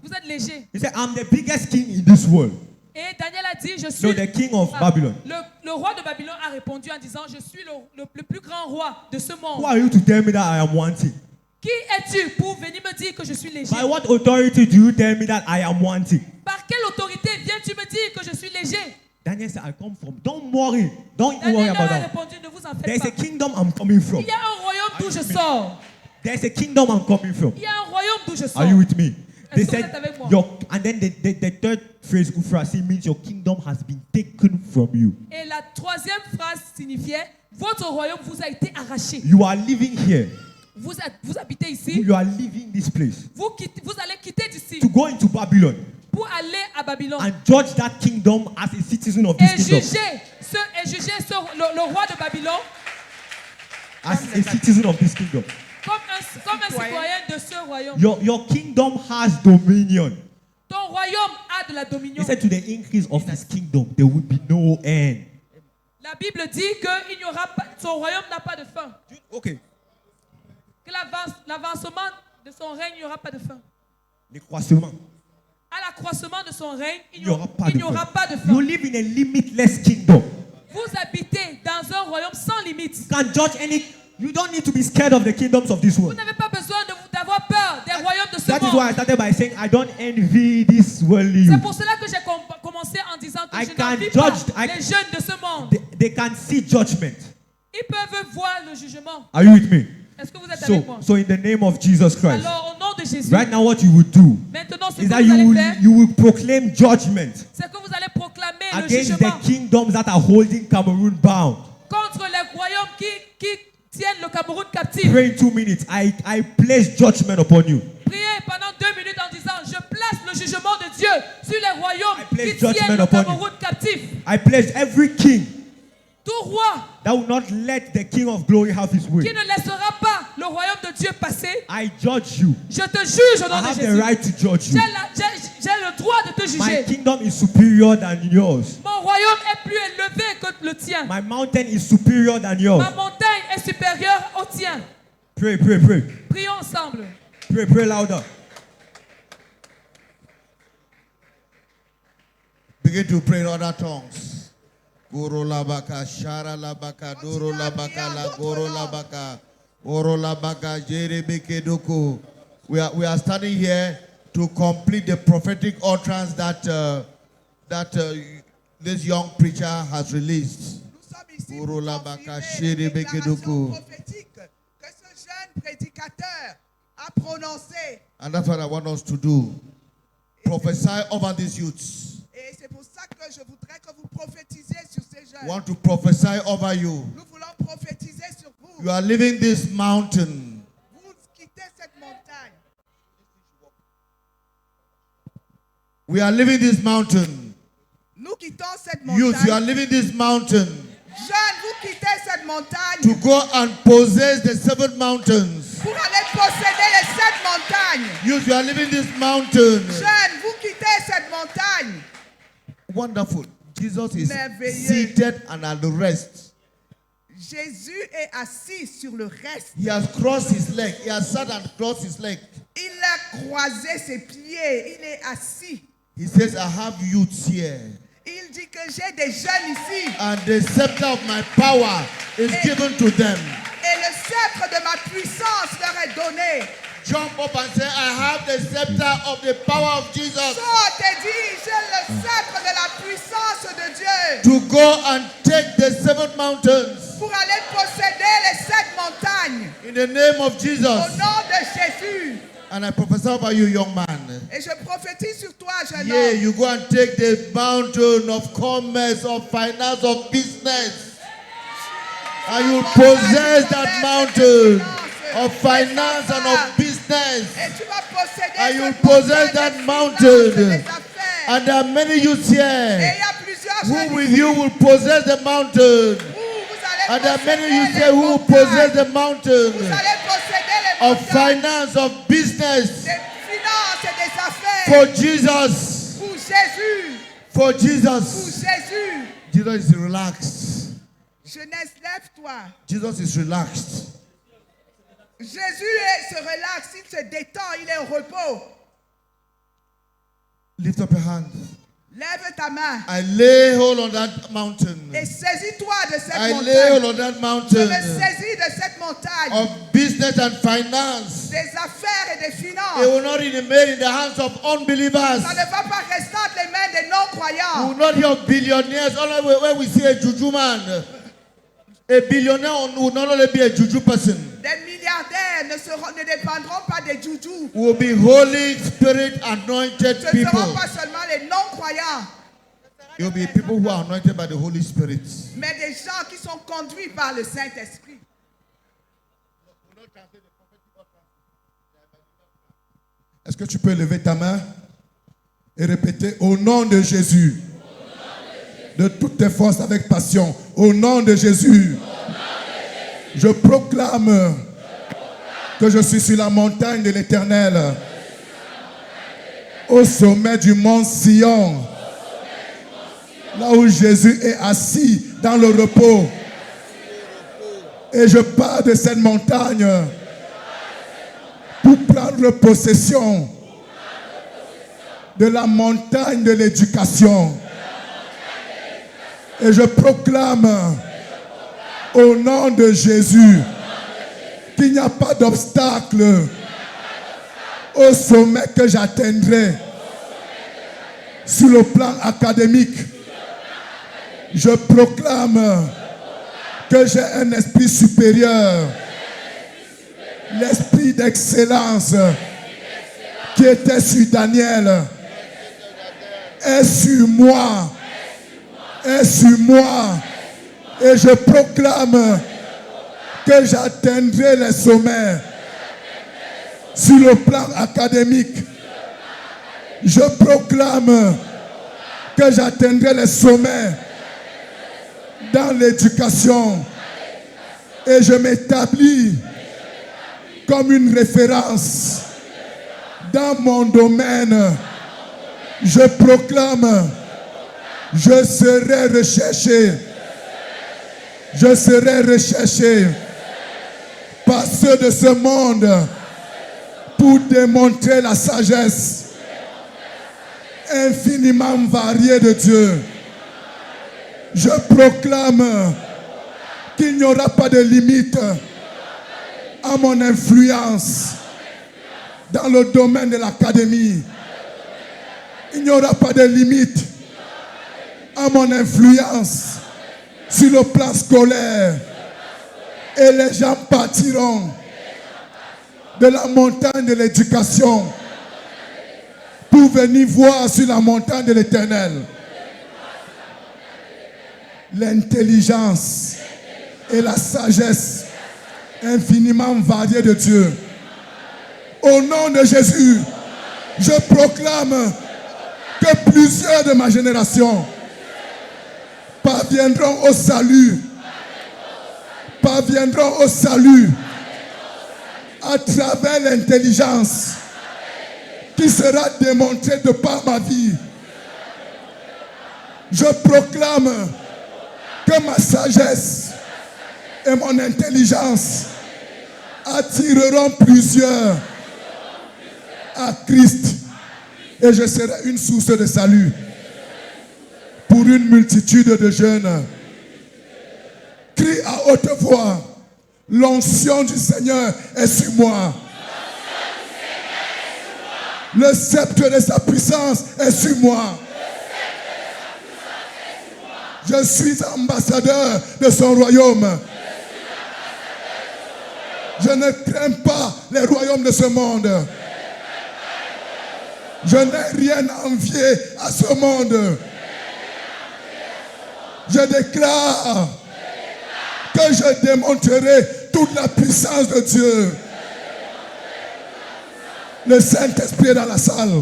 Vous êtes léger. He said, "I'm the biggest king in this world." Et Daniel a dit, je suis... No, the king of Babylon. Le roi de Babylone a répondu en disant, je suis le plus grand roi de ce Who monde. are you to tell me that I am wanting? Qui es-tu pour venir me dire que je suis léger? By what authority do you tell me that I am wanting? Par quelle autorité viens-tu me dire que je suis léger? Daniel said, "I come from." Don't worry. Don't worry Daniel about leur a that. répondu, ne vous en There's faites a pas. kingdom I'm coming from. Il y a un royaume d'où je sors. There's a kingdom I'm coming from. Il y a un royaume d'où je sors. Are you with me? They Est-ce que vous said, êtes avec moi? and then the third phrase, Ufrasi, means your kingdom has been taken from you. Et la troisième phrase signifiait, votre royaume vous a été arraché. You are living here. Vous habitez ici. You are leaving this place Vous allez quitter d'ici to go into Babylon pour aller à Babylone. and judge that kingdom as a citizen of Et this kingdom. juger le roi de Babylone As a citizen of this kingdom. comme un citoyen de ce royaume. Your kingdom has dominion. Ton royaume a de la He dominion. said to the increase of his kingdom, there will be no end. La Bible dit que son royaume n'a pas de fin. Okay. Que l'avancement de son règne, il n'y aura pas de fin. Le croissement. à l'accroissement de son règne, il n'y aura pas il de n'y aura fin. pas de You fin. live in a limitless kingdom. Vous habitez dans un royaume sans limite. You can judge any. You don't need to be scared of the kingdoms of this Vous world. n'avez pas besoin d'avoir peur des royaumes de ce That is why I monde. started by saying I don't envy this worldly C'est youth. pour cela que j'ai commencé en disant que I je can n'envie pas judge- I- les jeunes de ce monde. They can see judgment. Ils peuvent voir le jugement. Are you with me? Est-ce que vous êtes avec moi? So in the name of Jesus Christ, Alors, au nom de Jésus, right now what you would do maintenant, ce is que that vous allez faire, you will proclaim judgment c'est que vous allez proclamer le against jugement the kingdoms that are holding Cameroon bound. contre les royaumes qui tiennent le Cameroun captif. Pray in 2 minutes. I place judgment upon you. Priez pendant 2 minutes en disant, je place le jugement de Dieu sur les royaumes I place qui tiennent judgment le upon you. Cameroun captif. I place every king Tout roi that will not let the King of Glory have his qui way. ne laissera pas le royaume de Dieu passer, I judge you. je te juge au I nom de have the Jésus. right to judge you. J'ai le droit de te My juger. kingdom is superior than yours. Mon royaume est plus élevé que le tien. My mountain is superior than yours. Ma montagne est supérieure au tien. Pray, pray, pray. Prions ensemble. Pray, pray louder. Begin to pray in other tongues. Goro labaka, shara labaka, doro labaka, la goro labaka, oro labaka, jerebeke doko. We are standing here to complete the prophetic utterance that this young preacher has released. Nous sommes ici Goro pour labaka, confirmer les sherebeke déclarations doko. prophétiques que ce jeune prédicateur a prononcées. And that's what I want us to do. Prophesy over these youths. Et c'est pour ça que je voudrais que vous prophétisiez sur ces We jeunes. want to prophesy over you. Nous voulons prophétiser sur vous. You are living this mountain. Vous quittez cette montagne. We are living this mountain. Nous quittons cette Youth, you are montagne. living this mountain Jeunes, vous quittez cette montagne to go and possess the 7 mountains. pour aller posséder les 7 montagnes. Youth, you are living this mountain. Jeunes, vous quittez cette montagne. Wonderful. Jesus is Merveilleux. seated and at the rest. Jésus est assis sur le reste. He has crossed his leg. He has sat and crossed his leg. Il a croisé ses pieds. Il est assis. He says, I have youths here. Il dit que j'ai des jeunes ici. And the scepter of my power is given to them. Et le sceptre de ma puissance leur est donné. Jump up and say, I have the scepter of the power of Jesus. Saute et dis, j'ai le sceptre de la puissance de Dieu. To go and take the 7 mountains. Pour aller posséder les 7 montagnes. In the name of Au Jesus. nom de Jésus. And I prophesy over you, young man. Et je prophétise sur toi, jeune Yeah, homme. you go and take the mountain of commerce, of finance, of business. And you possess that mountain of finance and of business. Et tu vas posséder And you cette possess montagne that des mountain. finances et des affaires. And there are many youths Et here il y a plusieurs who jeunes with ici you will possess the mountain. où vous allez And there are many posséder youths les here who will possess montagnes. the mountain Vous allez posséder les of montagnes finance, of business. des finances et des affaires. For Jesus. Pour Jésus. For Pour Jesus. Jésus. Jesus is relaxed. Jeunesse, lève-toi. Jesus is relaxed. Jésus se relaxe, il se détend, il est au repos. Lift up your hand. Lève ta main I lay hold on that mountain. et saisis-toi de cette I lay hold montagne. on that Je mountain me saisis de cette montagne of business and finance. des affaires et des It finances. will not remain in the hands of unbelievers. Ça ne va pas rester entre les mains des We non-croyants. will not hear of billionaires. Only when we see a juju man, a billionaire will not only be a juju person. Des milliardaires ne dépendront pas des joujous. Will be Holy Spirit anointed Ce ne people. seront pas seulement les non-croyants, It will be people who are anointed by the Holy Spirit. mais des gens qui sont conduits par le Saint-Esprit. Est-ce que tu peux lever ta main et répéter au nom de Jésus, de toutes tes forces avec passion, au nom de Jésus, je proclame que je suis sur la montagne de l'Éternel, au sommet du mont Sion, là où Jésus est assis dans le repos. Et je pars de cette montagne pour prendre possession de la montagne de l'éducation. Et je proclame au nom de Jésus qu'il n'y a pas d'obstacle au sommet que j'atteindrai sur le plan académique. Je proclame que j'ai un esprit supérieur, l'esprit d'excellence qui était sur Daniel est sur moi, est sur moi, et je proclame que j'atteindrai les sommets sur le plan académique. Je proclame que j'atteindrai les sommets dans l'éducation et je m'établis comme une référence dans mon domaine. Je proclame, je serai recherché. Je serai recherché par ceux de ce monde pour démontrer la sagesse infiniment variée de Dieu. Je proclame qu'il n'y aura pas de limite à mon influence dans le domaine de l'académie. Il n'y aura pas de limite à mon influence sur le plan scolaire. Et les gens partiront de la montagne de l'éducation pour venir voir sur la montagne de l'Éternel l'intelligence et la sagesse infiniment variée de Dieu. Au nom de Jésus, je proclame que plusieurs de ma génération parviendront au salut. Parviendront au salut à travers l'intelligence qui sera démontrée de par ma vie. Je proclame que ma sagesse et mon intelligence attireront plusieurs à Christ et je serai une source de salut pour une multitude de jeunes. Crie à haute voix, l'onction du Seigneur est sur moi. Le sceptre de sa puissance est sur moi. Je suis ambassadeur de son royaume. Je ne crains pas les royaumes de ce monde. Je n'ai rien à envier à ce monde. Je déclare que je démontrerai toute la puissance de Dieu. Le Saint-Esprit est dans la salle.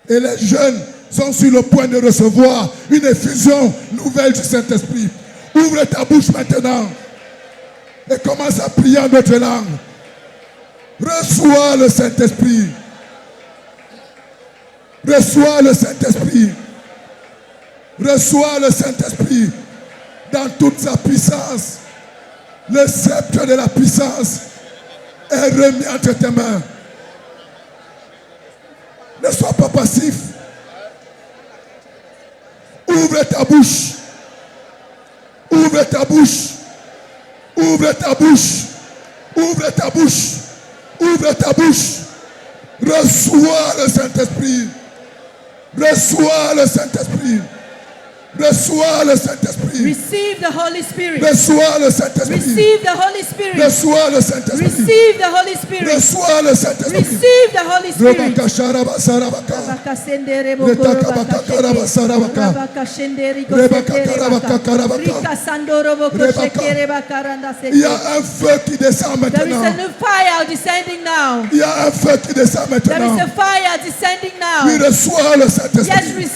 Et les jeunes sont sur le point de recevoir une effusion nouvelle du Saint-Esprit. Ouvre ta bouche maintenant et commence à prier en notre langue. Reçois le Saint-Esprit. Reçois le Saint-Esprit. Reçois le Saint-Esprit dans toute sa puissance. Le sceptre de la puissance est remis entre tes mains. Ne sois pas passif. Ouvre ta bouche. Ouvre ta bouche. Ouvre ta bouche. Ouvre ta bouche. Ouvre ta bouche. Reçois le Saint-Esprit. Reçois le Saint-Esprit. Reçois le Saint-Esprit. Receive the Holy Spirit. Reçois le Saint-Esprit. Receive the Holy Spirit. Reçois le Saint-Esprit. Receive the Holy Spirit. Reçois le Saint-Esprit. Receive the Holy Spirit. Rebaka sharaba sarabaka. Retaka karaba sarabaka. Rebaka karabaka karabaka. Il y a un feu qui descend There is a maintenant. new fire descending now. Il y a un feu qui descend There is maintenant. a fire descending Oui, now. reçois le Yes, Saint-Esprit.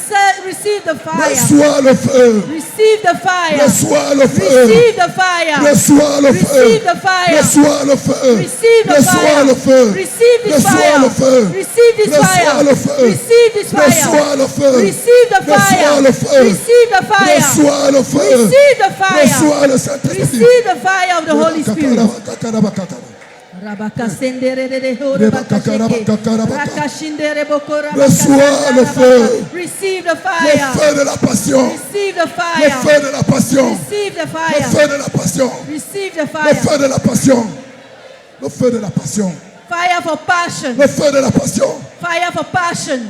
receive the fire. Reçois le feu. Receive the fire. Reçois le feu. Receive the fire. Reçois le feu. Receive the fire. Reçois le feu. Receive the Reçois fire. le feu. Receive this Reçois fire. le feu. Receive this Reçois fire. le feu. Receive this fire. Reçois le feu. Receive the Reçois fire. le feu. Receive the fire. Reçois le feu. Receive the fire. Reçois le Saint-Esprit. Receive the fire of the Holy Spirit. Reçois le feu. Receive the Le fire. feu de la passion. Receive the Le fire. feu de la passion. Receive the Le fire. feu de la passion. Receive the Le fire. feu de la passion. Le feu de la passion. Fire for passion. Le feu de la passion. Fire for passion.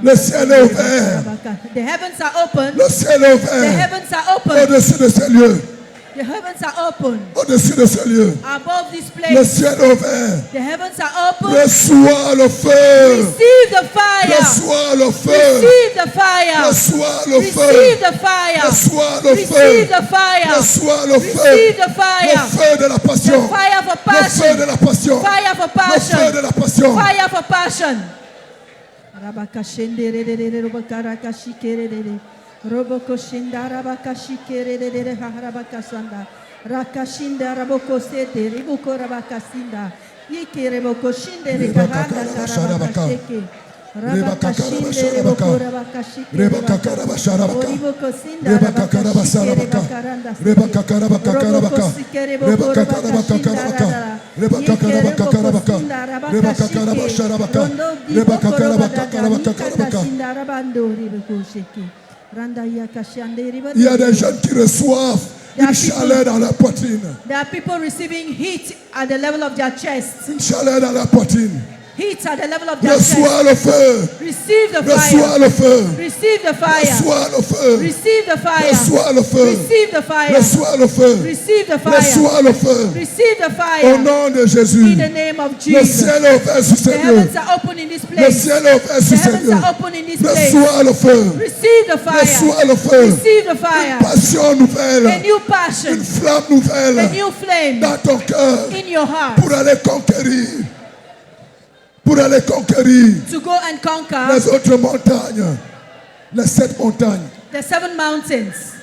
Le ciel est ouvert. The heavens are open. Le ciel est The ouvert. heavens are open. Au-dessus de ces lieux. The heavens are open. Au-dessus de ces lieux. Above this Le place. ciel est ouvert. The heavens are open. Reçois le feu. Receive the fire. Reçois le feu. Receive the fire. Reçois le Receive feu. the fire. Reçois le Receive feu. the fire. Reçois le Receive feu. the Le fire. feu de la The passion. fire for Le feu de passion. la passion. Fire for Le feu de passion. la passion. Fire for passion. Rabakashendere robakarakashikerere. Robokoshinda rabakashikerere harabakasanda. Rakashinda rabokosete ribuko rabakasinda. Yikere bokoshindere kahanda karabakasheke. Rabakashindere boko rabakashikere. Oribokosinda rabakashikere bakaranda. Robokosikere boko rabakashinda rara. Yekere bokosinda rabakashike. Rondo di boko rabakada. Nikandashinda rabandori bokosheke. Randa yakashandere Il y a des badori. jeunes qui reçoivent une chaleur dans la poitrine. There are people receiving heat at the level of their chest. Une chaleur dans la poitrine. Heat at the level of their chest. Reçois le feu. Receive the Reçois fire. le feu. Receive the fire. Reçois le feu. Receive the fire. Reçois le feu. Receive the fire. Reçois le feu. Receive the fire. Reçois le feu. Receive the Au fire. nom de In Jésus. the name of Le Jesus. ciel est ouvert sur The ces lieux. heavens are open in this Le place. ciel est ouvert The sur ces heavens lieux. are open in this place. Reçois le feu. Receive the fire. Reçois le feu. Receive the fire. Passion A nouvelle. new passion. Une flamme A nouvelle new flame dans ton cœur in your heart. pour aller conquérir. Pour aller conquérir To go and conquer les autres montagnes. Les 7 montagnes. the 7 mountains.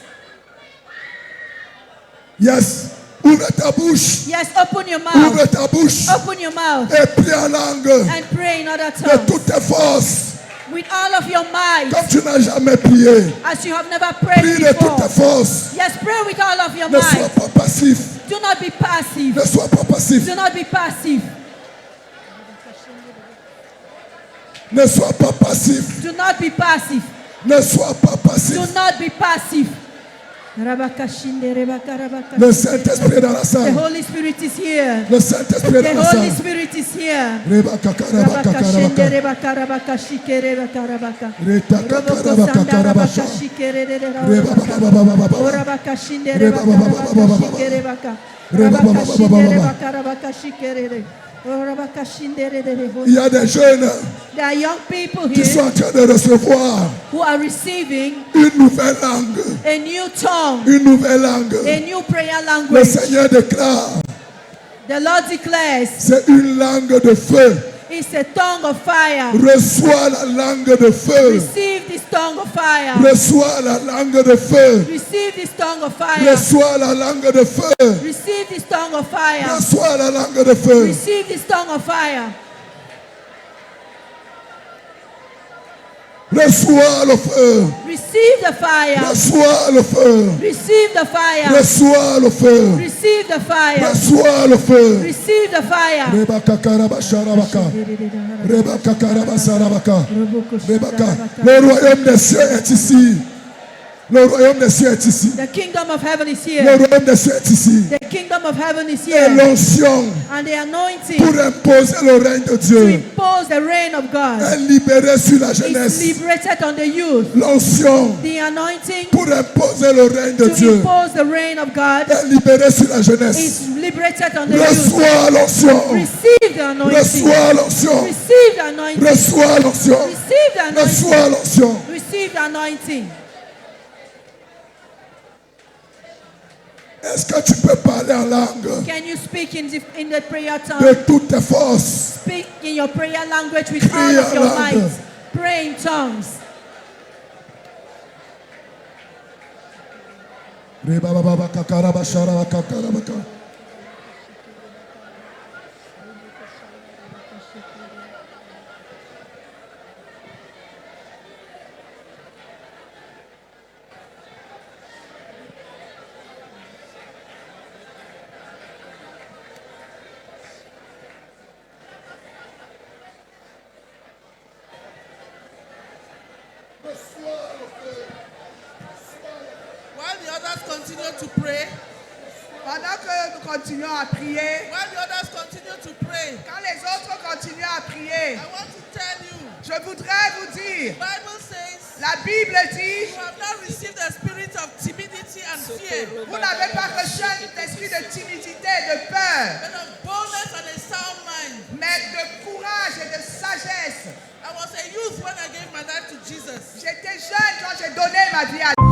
Yes. Ouvre ta bouche. Yes, open your mouth. Ouvre ta bouche. Open your mouth Et prie en langue and pray in other de tongues toutes tes forces. with all of your might Comme tu n'as jamais prié. as you have never prayed Prie de toutes tes before. forces. Yes, pray with all of your Ne sois might. pas passif. Do not be passive. Ne sois pas passif. Do not be passive. Ne sois pas passif. Do not be passive. Ne sois pas passif. Do not be passive. Le Saint-Esprit est dans la The salle. Holy Spirit is here. Le Saint-Esprit est The dans la Holy salle. Spirit is here. Il y a des jeunes There are young people qui sont here en train de recevoir who are receiving une nouvelle langue. a new tongue, Une nouvelle langue. a new prayer Le language. Seigneur déclare, The Lord declares c'est une langue de feu. it's a tongue of fire. Reçois la langue de feu. Receive this tongue of fire. Reçois la langue de feu. Receive this tongue of fire. Reçois la langue de feu. Receive this tongue of fire. Reçois la langue de feu. Receive this tongue of fire. Reçois le feu. Receive the fire. Reçois le feu. Receive the fire. Reçois le feu. Receive the fire. Reçois le feu. Receive the fire. Reba kakaraba sharabaka. Reba kakaraba sarabaka. Rebaka. Le royaume des cieux est ici. Le royaume des cieux est ici. The kingdom of heaven is Le here. royaume des cieux est ici. The kingdom of heaven is Et here. l'onction And the anointing pour imposer le règne de to Dieu impose the reign of God est libérée sur la is jeunesse. liberated on the youth. L'onction The anointing pour imposer le règne de to Dieu impose the reign of God est libérée sur la jeunesse. is liberated on the youth. Reçois l'onction. Receive the anointing. Reçois l'onction. Receive the anointing. Reçois l'onction. Receive the anointing. Reçois l'onction. Receive the anointing. Est-ce que tu peux parler en langue Can you speak in the prayer de tongue? toutes tes forces? Speak in your prayer language with all of your might. Pray in tongues. Reba baba kakaraba sharaba kakarabaka. continue to pray, Pendant que nous continuons à prier, while the others continue to pray, quand les autres continuent à prier, I want to tell you, je voudrais vous dire, the Bible says, la Bible dit, you have not received the spirit of timidity and fear, vous n'avez pas reçu un esprit de timidité et de peur, but of boldness and a sound mind. mais de courage et de sagesse. I was a youth when I gave my life to Jesus. J'étais jeune quand j'ai donné ma vie à